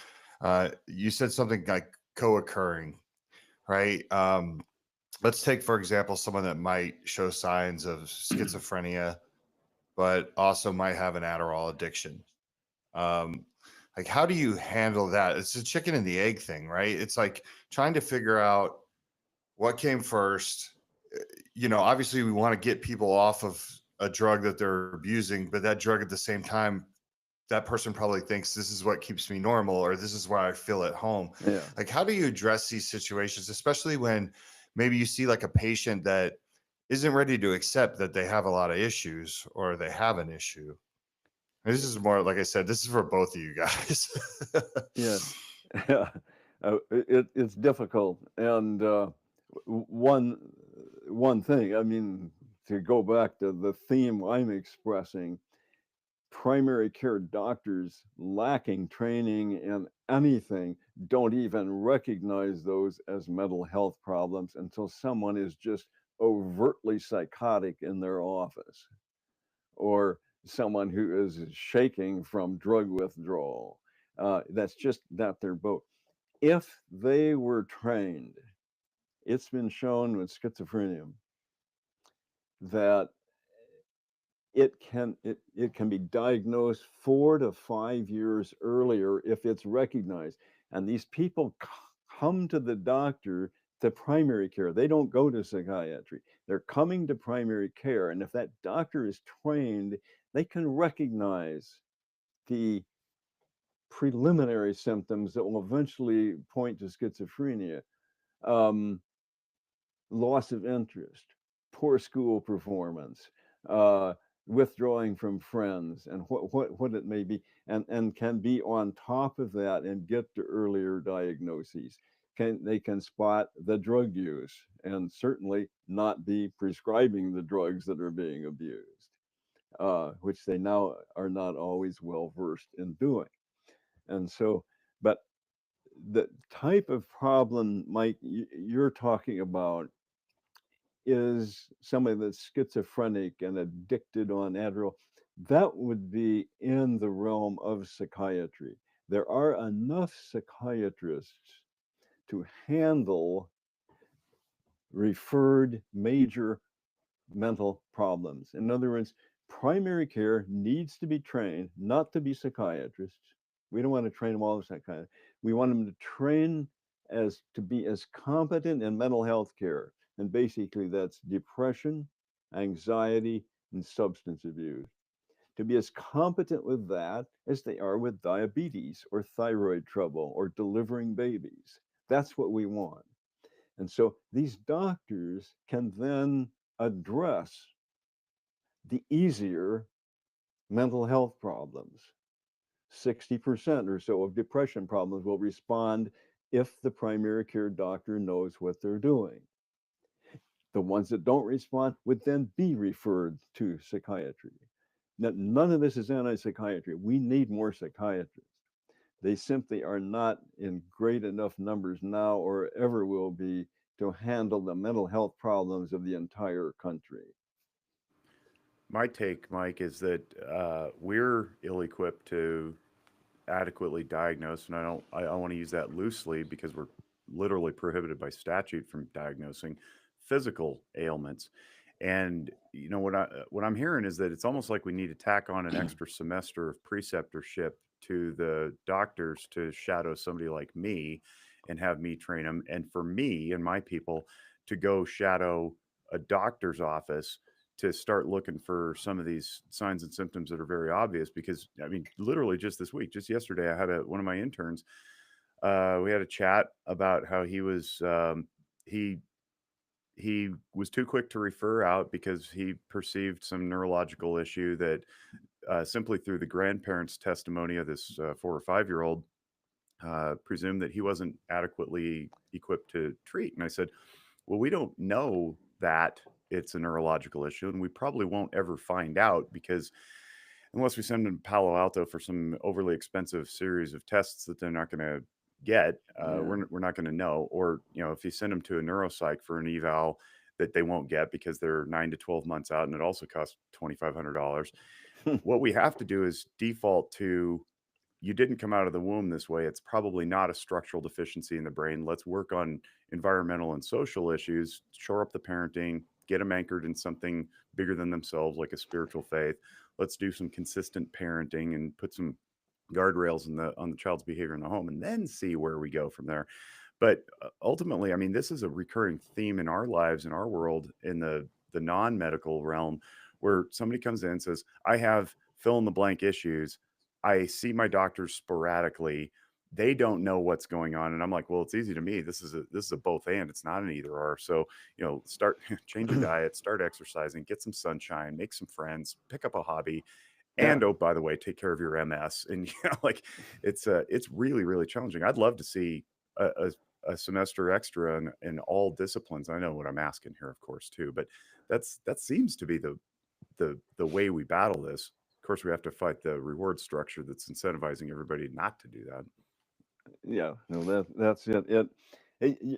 You said something like co-occurring, right? Let's take for example someone that might show signs of schizophrenia, but also might have an Adderall addiction. Um, like, how do you handle that? It's a chicken and the egg thing, right? It's like trying to figure out what came first? Obviously we want to get people off of a drug that they're abusing, but that drug at the same time, that person probably thinks this is what keeps me normal, or this is where I feel at home. Yeah. Like, how do you address these situations, especially when maybe you see like a patient that isn't ready to accept that they have a lot of issues or they have an issue? And this is more, like I said, this is for both of you guys. Yeah. Yeah. It's difficult. And one thing, I mean, to go back to the theme I'm expressing, primary care doctors lacking training in anything don't even recognize those as mental health problems until someone is just overtly psychotic in their office, or someone who is shaking from drug withdrawal. That's just not their boat. If they were trained, it's been shown with schizophrenia that it can be diagnosed 4 to 5 years earlier if it's recognized. And these people come to the doctor, to primary care. They don't go to psychiatry. They're coming to primary care. And if that doctor is trained, they can recognize the preliminary symptoms that will eventually point to schizophrenia. Um, Loss of interest, poor school performance, uh, withdrawing from friends, and what it may be, and can be on top of that and get to earlier diagnoses. They can spot the drug use and certainly not be prescribing the drugs that are being abused, which they now are not always well versed in doing. And so, but the type of problem, Mike, you're talking about is somebody that's schizophrenic and addicted on Adderall, that would be in the realm of psychiatry. There are enough psychiatrists to handle referred major mental problems. In other words, primary care needs to be trained not to be psychiatrists. We don't want to train them all as psychiatrists. We want them to train as to be as competent in mental health care. And basically that's depression, anxiety, and substance abuse. To be as competent with that as they are with diabetes or thyroid trouble or delivering babies. That's what we want. And so these doctors can then address the easier mental health problems. 60% or so of depression problems will respond if the primary care doctor knows what they're doing. The ones that don't respond would then be referred to psychiatry. Now, none of this is anti-psychiatry. We need more psychiatrists. They simply are not in great enough numbers now or ever will be to handle the mental health problems of the entire country. My take, Mike, is that we're ill-equipped to adequately diagnose, and I want to use that loosely because we're literally prohibited by statute from diagnosing physical ailments. And what I'm hearing is that it's almost like we need to tack on an extra semester of preceptorship to the doctors to shadow somebody like me and have me train them, and for me and my people to go shadow a doctor's office to start looking for some of these signs and symptoms that are very obvious. Because I mean, literally just this week, just yesterday, I had one of my interns. We had a chat about how he was too quick to refer out because he perceived some neurological issue that simply through the grandparents' testimony of this 4 or 5 year old presumed that he wasn't adequately equipped to treat. And I said, well, we don't know that it's a neurological issue, and we probably won't ever find out because unless we send them to Palo Alto for some overly expensive series of tests that they're not going to get, we're not going to know. Or if you send them to a neuropsych for an eval that they won't get because they're 9 to 12 months out, and it also costs $2,500. What we have to do is default to, you didn't come out of the womb this way. It's probably not a structural deficiency in the brain. Let's work on environmental and social issues, shore up the parenting, get them anchored in something bigger than themselves, like a spiritual faith. Let's do some consistent parenting and put some guardrails on the child's behavior in the home, and then see where we go from there. But ultimately, I mean, this is a recurring theme in our lives, in our world, in the non-medical realm, where somebody comes in and says, "I have fill in the blank issues. I see my doctors sporadically. They don't know what's going on." And I'm like, "Well, it's easy to me. This is a both and. It's not an either or. So, start change your diet, start exercising, get some sunshine, make some friends, pick up a hobby, Yeah. and oh, by the way, take care of your MS." And like it's really, really challenging. I'd love to see a semester extra in all disciplines. I know what I'm asking here, of course, too, but that seems to be the way we battle this. Of course, we have to fight the reward structure that's incentivizing everybody not to do that. Yeah, no, that's it.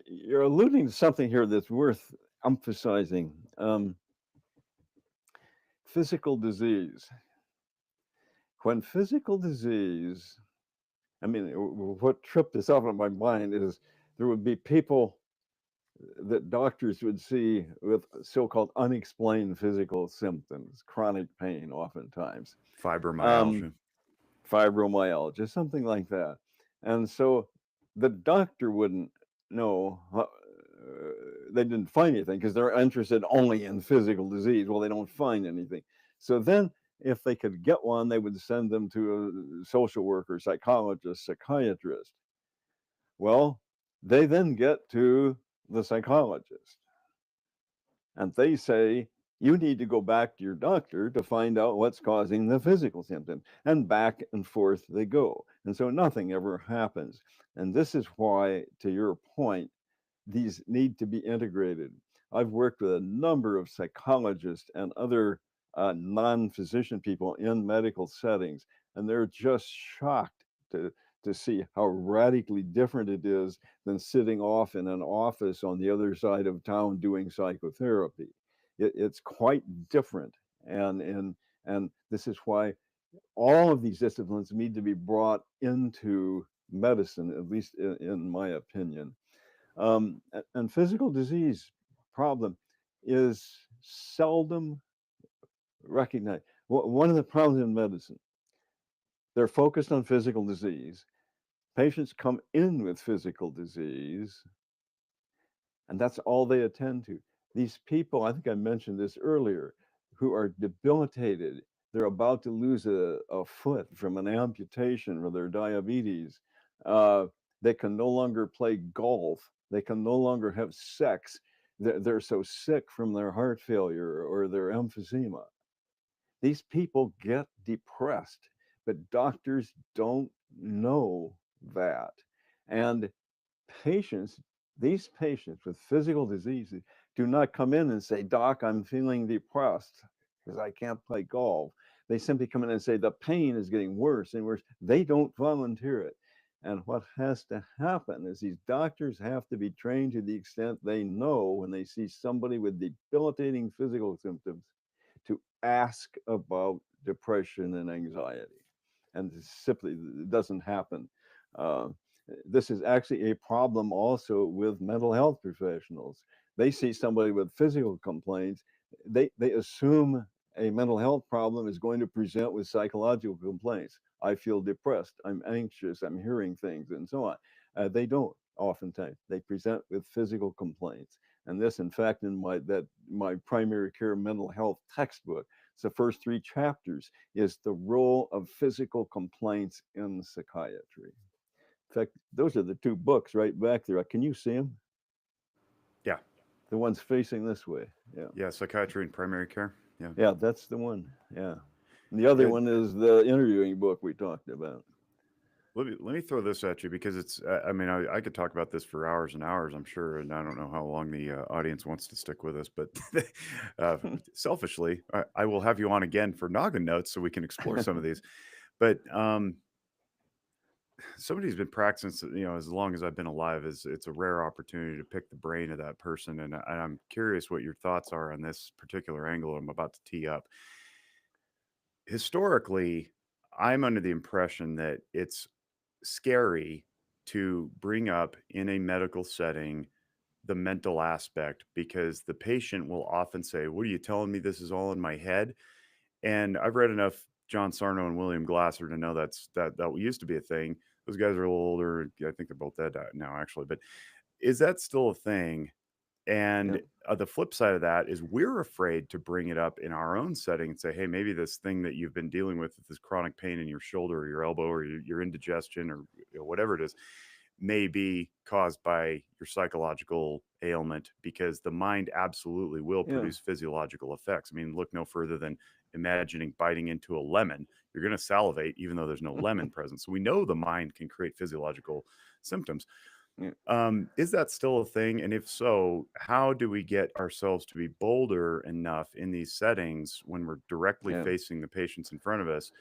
You're alluding to something here that's worth emphasizing. Physical disease. When physical disease, I mean, what tripped this off in my mind is there would be people that doctors would see with so-called unexplained physical symptoms, chronic pain, oftentimes. Um, Fibromyalgia. Fibromyalgia, something like that. And so the doctor wouldn't know, they didn't find anything because they're interested only in physical disease. Well, they don't find anything. So then, if they could get one, they would send them to a social worker, psychologist, psychiatrist. Well, they then get to the psychologist and they say, you need to go back to your doctor to find out what's causing the physical symptom. And back and forth they go. And so nothing ever happens. And this is why, to your point, these need to be integrated. I've worked with a number of psychologists and other non physician people in medical settings, and they're just shocked to see how radically different it is than sitting off in an office on the other side of town doing psychotherapy. It's quite different. And this is why all of these disciplines need to be brought into medicine, at least in my opinion. And physical disease problem is seldom recognized. One of the problems in medicine, they're focused on physical disease. Patients come in with physical disease, and that's all they attend to. These people, I think I mentioned this earlier, who are debilitated, they're about to lose a foot from an amputation or their diabetes. Uh, they can no longer play golf. They can no longer have sex. They're so sick from their heart failure or their emphysema. These people get depressed, but doctors don't know that. And patients, these patients with physical diseases do not come in and say, Doc, I'm feeling depressed because I can't play golf. They simply come in and say, the pain is getting worse and worse. They don't volunteer it. And what has to happen is these doctors have to be trained to the extent they know when they see somebody with debilitating physical symptoms to ask about depression and anxiety. And it simply doesn't happen. Uh, this is actually a problem also with mental health professionals. They see somebody with physical complaints, they assume a mental health problem is going to present with psychological complaints. I feel depressed, I'm anxious, I'm hearing things, and so on. They don't oftentimes. They present with physical complaints. And this, in fact, in my primary care mental health textbook, it's the first 3 chapters, is the role of physical complaints in psychiatry. In fact, those are the 2 books right back there. Can you see them? Yeah. The ones facing this way. Yeah. Yeah. Psychiatry and primary care. Yeah. Yeah, that's the one. Yeah. And the other Yeah. one is the interviewing book we talked about. Let me throw this at you because it's. I mean, I could talk about this for hours and hours, I'm sure, and I don't know how long the audience wants to stick with us. But selfishly, I will have you on again for noggin notes so we can explore some of these. But somebody who's been practicing, as long as I've been alive, is it's a rare opportunity to pick the brain of that person, and I'm curious what your thoughts are on this particular angle I'm about to tee up. Historically, I'm under the impression that it's scary to bring up in a medical setting the mental aspect because the patient will often say, "What are you telling me? This is all in my head." And I've read enough John Sarno and William Glasser to know that used to be a thing. those guys are a little older. I think they're both dead now, actually. But is that still a thing? And Yeah. the flip side of that is we're afraid to bring it up in our own setting and say, hey, maybe this thing that you've been dealing with, this chronic pain in your shoulder or your elbow or your indigestion or whatever it is, may be caused by your psychological ailment, because the mind absolutely will Yeah. produce physiological effects. I mean, look no further than imagining biting into a lemon. You're going to salivate even though there's no lemon present. So we know the mind can create physiological symptoms. Yeah. Is that still a thing? And if so, how do we get ourselves to be bolder enough in these settings when we're directly Yeah. facing the patients in front of us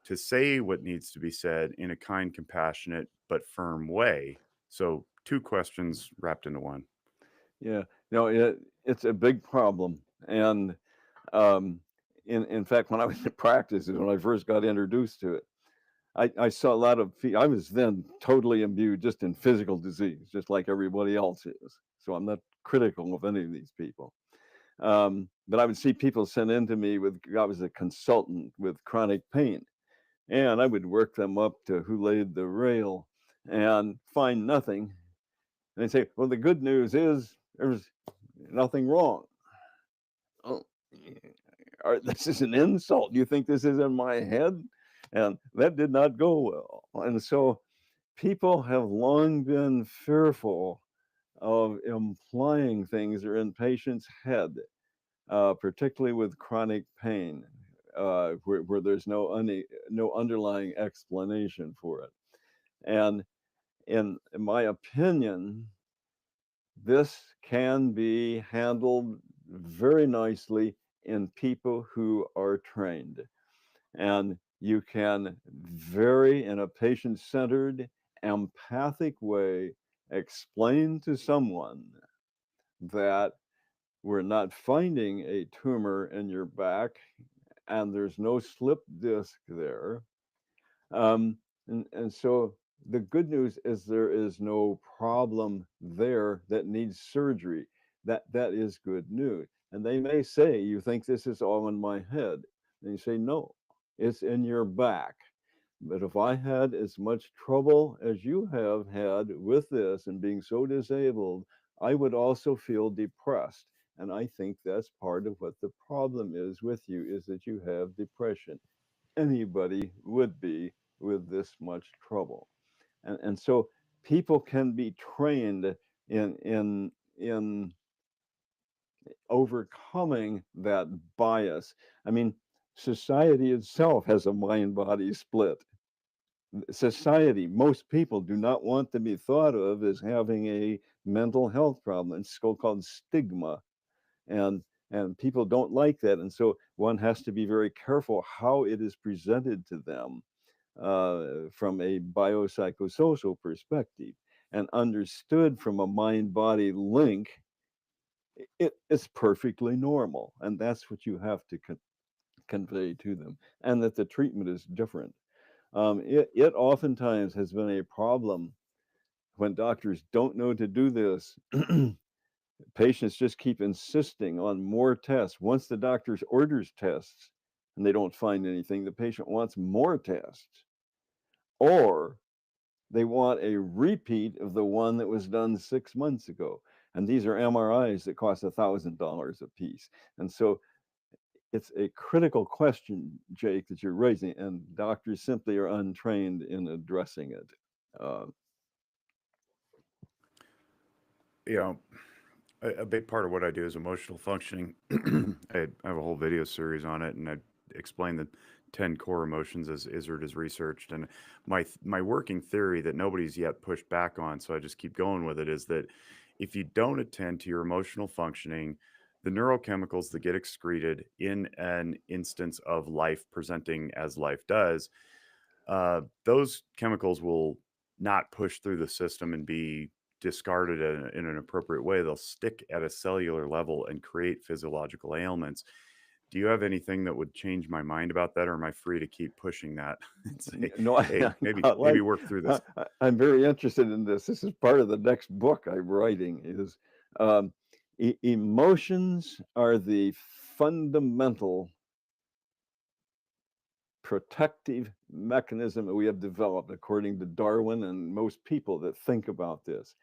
to say what needs to be said in a kind, compassionate, but firm way? So, two questions wrapped into one. Yeah. No, it's a big problem. And um, in fact, when I was in practice, is when I first got introduced to it. I saw a lot of, I was then totally imbued just in physical disease, just like everybody else is. So I'm not critical of any of these people. But I would see people sent in to me I was a consultant with chronic pain, and I would work them up to who laid the rail and find nothing. And they'd say, well, the good news is there's nothing wrong. Oh, this is an insult. You think this is in my head? And that did not go well. And so people have long been fearful of implying things are in patients' head, particularly with chronic pain, where there's no underlying explanation for it. And in my opinion, this can be handled very nicely in people who are trained. And you can very, in a patient-centered, empathic way, explain to someone that we're not finding a tumor in your back and there's no slip disc there. And so the good news is there is no problem there that needs surgery. That is good news. And they may say, you think this is all in my head. And you say, no, it's in your back. But if I had as much trouble as you have had with this and being so disabled, I would also feel depressed. And I think that's part of what the problem is with you, is that you have depression. Anybody would be with this much trouble. And so people can be trained in overcoming that bias. I mean, society itself has a mind-body split. Society, most people do not want to be thought of as having a mental health problem. It's called stigma. And and people don't like that. And so one has to be very careful how it is presented to them from a biopsychosocial perspective, and understood from a mind-body link. It's perfectly normal, and that's what you have to convey to them, and that the treatment is different. It oftentimes has been a problem when doctors don't know to do this. Patients just keep insisting on more tests. Once the doctor orders tests and they don't find anything, the patient wants more tests, or they want a repeat of the one that was done 6 months ago. And these are MRIs that cost $1,000 a piece. And so it's a critical question, Jake, that you're raising, and doctors simply are untrained in addressing it. Uh, You know, a big part of what I do is emotional functioning. I have a whole video series on it, and I explain the 10 core emotions as Izzard has researched. And my working theory that nobody's yet pushed back on, so I just keep going with it, is that if you don't attend to your emotional functioning, the neurochemicals that get excreted in an instance of life presenting as life does, those chemicals will not push through the system and be discarded in an appropriate way. They'll stick at a cellular level and create physiological ailments. Do you have anything that would change my mind about that, or am I free to keep pushing that and say, no, hey, maybe work through this? I'm very interested in this. This is part of the next book I'm writing. Is um, emotions are the fundamental protective mechanism that we have developed, according to Darwin and most people that think about this.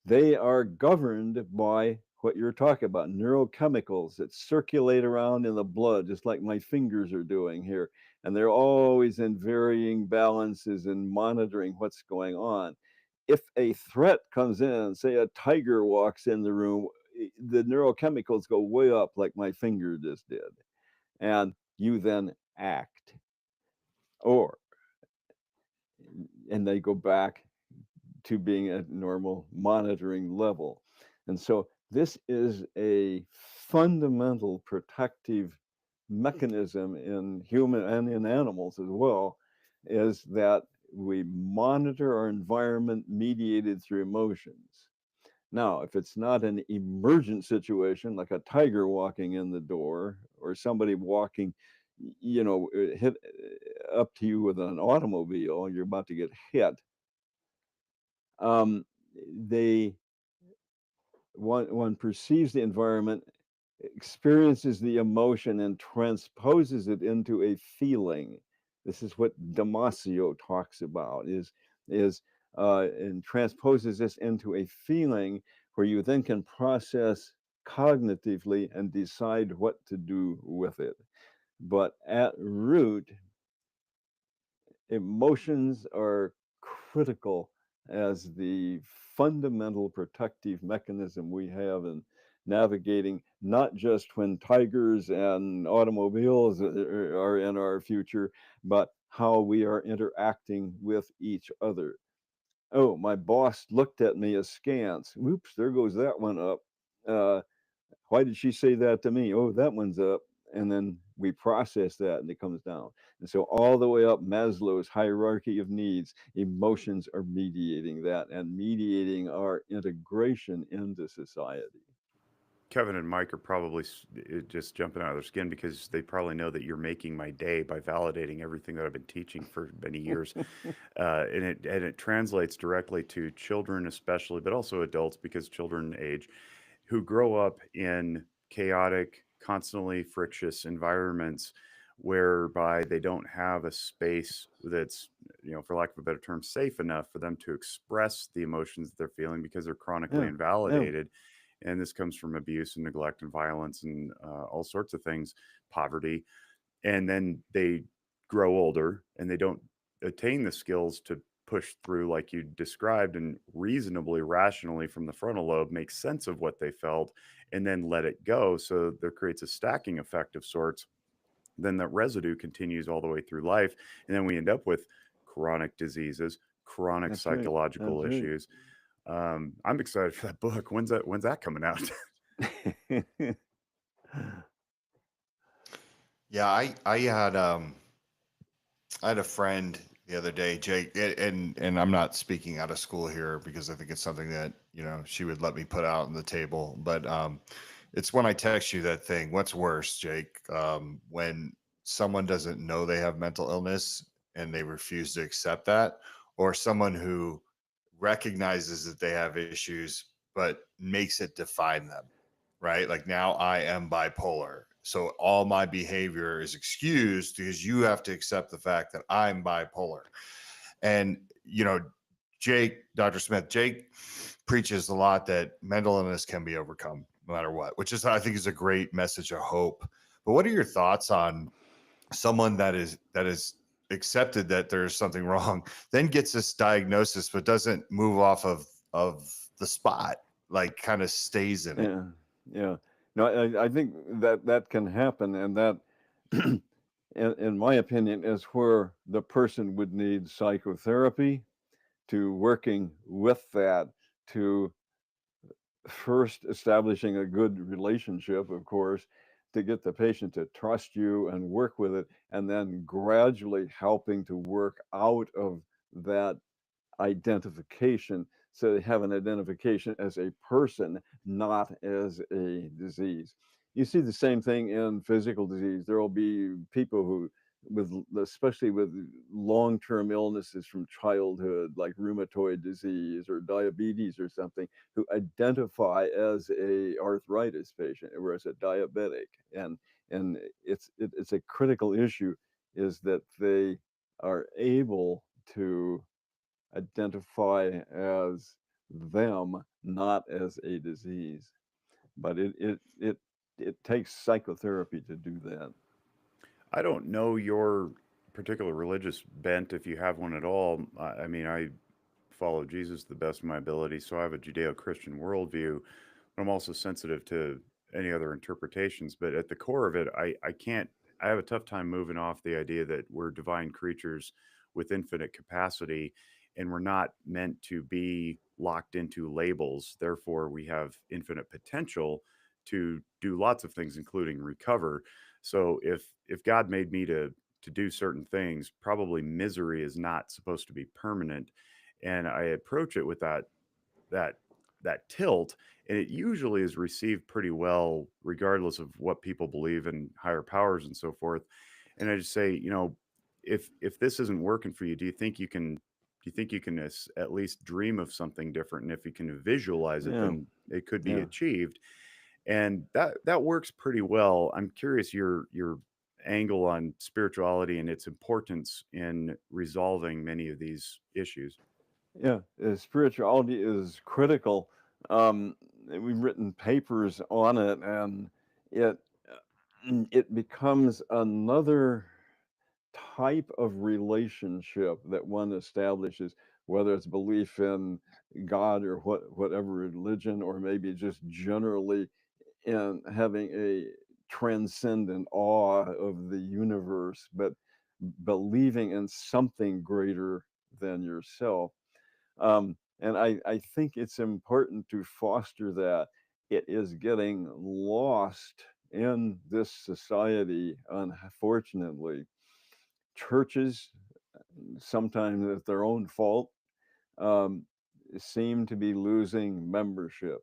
They are governed by what you're talking about, neurochemicals that circulate around in the blood, just like my fingers are doing here. And they're always in varying balances and monitoring what's going on. If a threat comes in, say a tiger walks in the room, the neurochemicals go way up, like my finger just did. And you then act, or, and they go back to being at normal monitoring level. And so this is a fundamental protective mechanism in human and in animals as well, is that we monitor our environment mediated through emotions. Now, if it's not an emergent situation, like a tiger walking in the door or somebody walking, hit up to you with an automobile, you're about to get hit. Um, they one perceives the environment, experiences the emotion, and transposes it into a feeling. This is what Damasio talks about, is and transposes this into a feeling where you then can process cognitively and decide what to do with it. But at root, emotions are critical as the fundamental protective mechanism we have in navigating, not just when tigers and automobiles are in our future, but how we are interacting with each other. Oh, my boss looked at me askance. Oops, there goes that one up. Uh, why did she say that to me? Oh, that one's up. And then we process that and it comes down. And so all the way up Maslow's hierarchy of needs, emotions are mediating that and mediating our integration into society. Kevin and Mike are probably just jumping out of their skin because they probably know that you're making my day by validating everything that I've been teaching for many years, and it translates directly to children, especially, but also adults, because children age, who grow up in chaotic, constantly frictious environments whereby they don't have a space that's, for lack of a better term, safe enough for them to express the emotions that they're feeling because they're chronically Yeah, yeah, invalidated. And this comes from abuse and neglect and violence and all sorts of things, poverty. And then they grow older and they don't attain the skills to push through, like you described, and reasonably, rationally from the frontal lobe make sense of what they felt and then let it go. So there creates a stacking effect of sorts. Then that residue continues all the way through life. And then we end up with chronic diseases, chronic that's right. psychological That's right. issues. I'm excited for that book. When's that coming out? Yeah, I had a friend the other day, Jake, and I'm not speaking out of school here because I think it's something that, she would let me put out on the table. But it's when I text you that thing. What's worse, Jake? When someone doesn't know they have mental illness and they refuse to accept that, or someone who recognizes that they have issues but makes it define them, right? Like, now I am bipolar, so all my behavior is excused because you have to accept the fact that I'm bipolar. And, Dr. Smith, Jake preaches a lot that mental illness can be overcome no matter what, which is, I think, is a great message of hope. But what are your thoughts on someone that is accepted that there's something wrong, then gets this diagnosis but doesn't move off of the spot, like kind of stays in it? Yeah, yeah. No, I think that can happen, and that, in my opinion, is where the person would need psychotherapy, to working with that, to first establishing a good relationship, of course, to get the patient to trust you and work with it, and then gradually helping to work out of that identification, so they have an identification as a person, not as a disease. You see the same thing in physical disease. There will be people who, especially with long-term illnesses from childhood, like rheumatoid disease or diabetes or something, who identify as a arthritis patient or as a diabetic, and it's a critical issue. is that they are able to identify as them, not as a disease. But it takes psychotherapy to do that. I don't know your particular religious bent, if you have one at all. I mean, I follow Jesus to the best of my ability, so I have a Judeo-Christian worldview, but I'm also sensitive to any other interpretations. But at the core of it, I can't, I have a tough time moving off the idea that we're divine creatures with infinite capacity and we're not meant to be locked into labels. Therefore, we have infinite potential to do lots of things, including recover. So if God made me to do certain things, probably misery is not supposed to be permanent. And I approach it with that that tilt, and it usually is received pretty well, regardless of what people believe in higher powers and so forth. And I just say, if this isn't working for you, do you think you can at least dream of something different? And if you can visualize it, Yeah, then it could be yeah. achieved. And that works pretty well. I'm curious your angle on spirituality and its importance in resolving many of these issues. Yeah, spirituality is critical. We've written papers on it, and it it becomes another type of relationship that one establishes, whether it's belief in God or whatever religion, or maybe just generally in having a transcendent awe of the universe, but believing in something greater than yourself. And I think it's important to foster that. It is getting lost in this society, unfortunately. Churches, sometimes at their own fault, um, seem to be losing membership.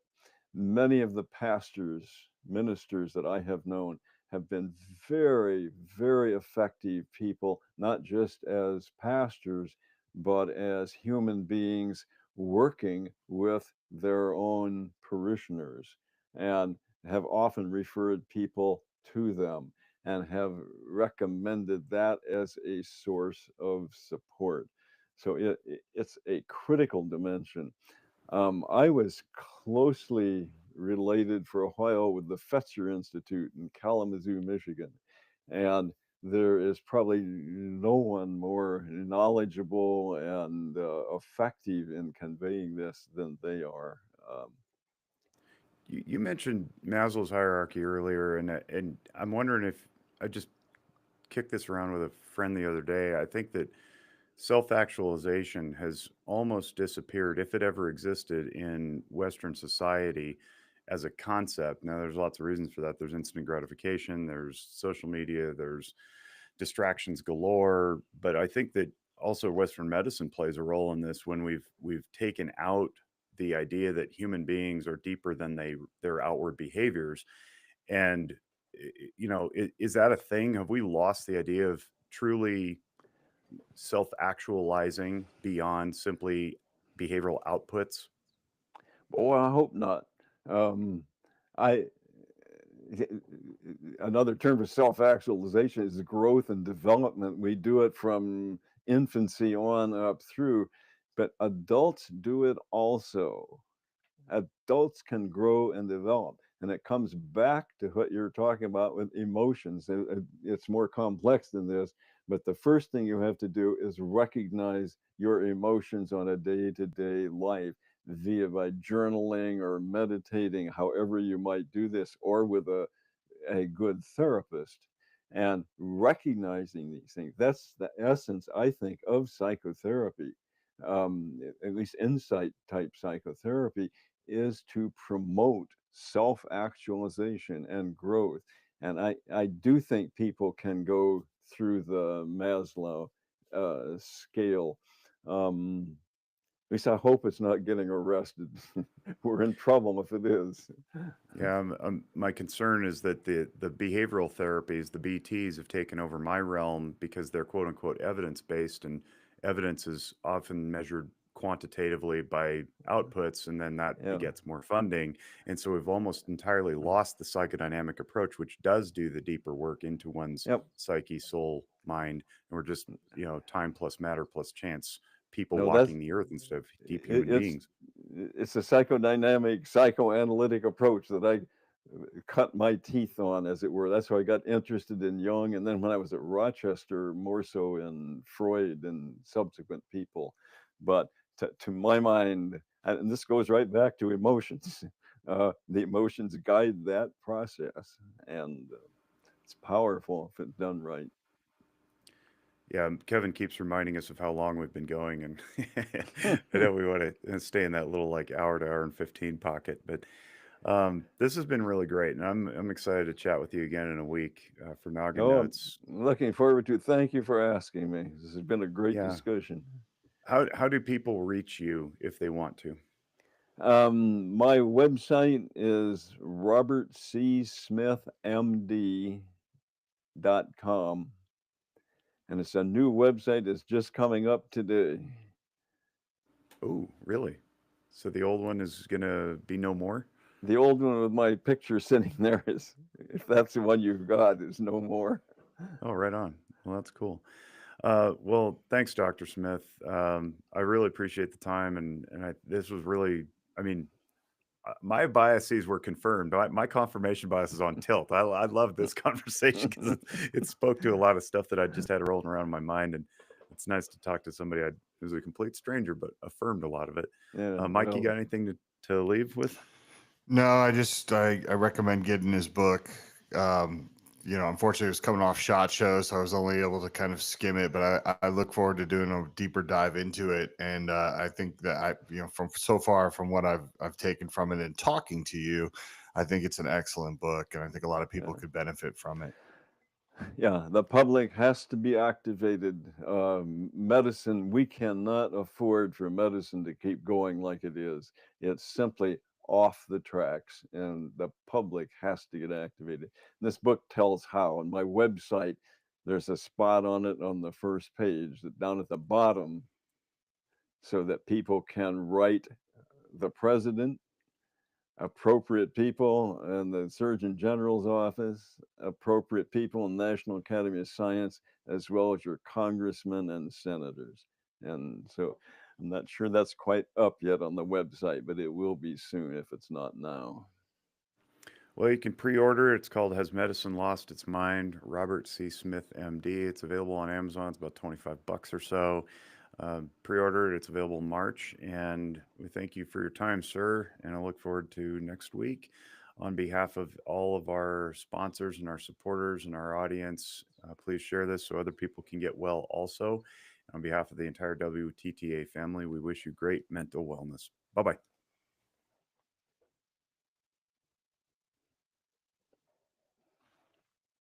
Many of the pastors, ministers that I have known have been very, very effective people, not just as pastors, but as human beings working with their own parishioners, and have often referred people to them and have recommended that as a source of support. So it's a critical dimension. I was closely related for a while with the Fetzer Institute in Kalamazoo, Michigan, and there is probably no one more knowledgeable and effective in conveying this than they are. Um, You mentioned Maslow's hierarchy earlier, and I'm wondering if I just kicked this around with a friend the other day. I think that self-actualization has almost disappeared, if it ever existed, in Western society as a concept. Now, there's lots of reasons for that. There's instant gratification, there's social media, there's distractions galore. But I think that also Western medicine plays a role in this when we've taken out the idea that human beings are deeper than their outward behaviors. And is that a thing? Have we lost the idea of truly self-actualizing beyond simply behavioral outputs? oh, I hope not. Um, I Another term for self-actualization is growth and development. We do it from infancy on up through, but adults do it also. Adults can grow and develop, and it comes back to what you're talking about with emotions. It's more complex than this, but the first thing you have to do is recognize your emotions on a day-to-day life, via by journaling or meditating, however you might do this, or with a good therapist, and recognizing these things. That's the essence, I think, of psychotherapy. At least insight type psychotherapy is to promote self-actualization and growth. And I do think people can go through the Maslow scale. At least I hope it's not getting arrested. We're in trouble if it is. Yeah, my concern is that the behavioral therapies, the BTs, have taken over my realm because they're quote unquote evidence based, and evidence is often measured quantitatively by outputs, and then that Yeah. begets more funding. And so we've almost entirely lost the psychodynamic approach, which does do the deeper work into one's Yep. psyche, soul, mind, and we're just, time plus matter plus chance, people No, that's walking the earth instead of deep it, human beings. it's a psychodynamic, psychoanalytic approach that I cut my teeth on, as it were. That's why I got interested in Jung, and then when I was at Rochester, more so in Freud and subsequent people. But to my mind, and this goes right back to emotions. The emotions guide that process, and it's powerful if it's done right. Yeah, Kevin keeps reminding us of how long we've been going, and I know we want to stay in that little like hour to hour and 15 pocket, but this has been really great, and I'm excited to chat with you again in a week for Noggin Oh, I'm Notes. looking forward to it. Thank you for asking me. This has been a great Yeah, discussion. how do people reach you if they want to? My website is robertcsmithmd.com, and it's a new website that's just coming up today. Oh, really? So the old one is gonna be no more? The old one with my picture sitting there is, if that's the one you've got, is no more. Oh, right on. Well, that's cool. Well, thanks, Dr. Smith. I really appreciate the time, and this was really, I mean, my biases were confirmed. My confirmation bias is on tilt. I love this conversation because it spoke to a lot of stuff that I just had rolling around in my mind, and it's nice to talk to somebody who's a complete stranger but affirmed a lot of it. Yeah, Mike, you got well, anything to leave with? No, I recommend getting his book. Um, unfortunately, it was coming off SHOT Show, so I was only able to kind of skim it. But I look forward to doing a deeper dive into it. And I think that from so far from what I've taken from it and talking to you, I think it's an excellent book, and I think a lot of people yeah. could benefit from it. Yeah, the public has to be activated. Medicine, we cannot afford for medicine to keep going like it is. It's simply off the tracks, and the public has to get activated. This book tells how. On my website, there's a spot on it on the first page, that down at the bottom, so that people can write the president, appropriate people in the Surgeon General's office, appropriate people in the National Academy of Science, as well as your congressmen and senators. And so I'm not sure that's quite up yet on the website, but it will be soon if it's not now. Well, you can pre-order it. It's called Has Medicine Lost Its Mind? Robert C. Smith, MD. It's available on Amazon. It's about 25 bucks or so. Pre-order it. It's available in March. And we thank you for your time, sir. And I look forward to next week. On behalf of all of our sponsors and our supporters and our audience, please share this so other people can get well also. On behalf of the entire WTTA family, we wish you great mental wellness. Bye-bye.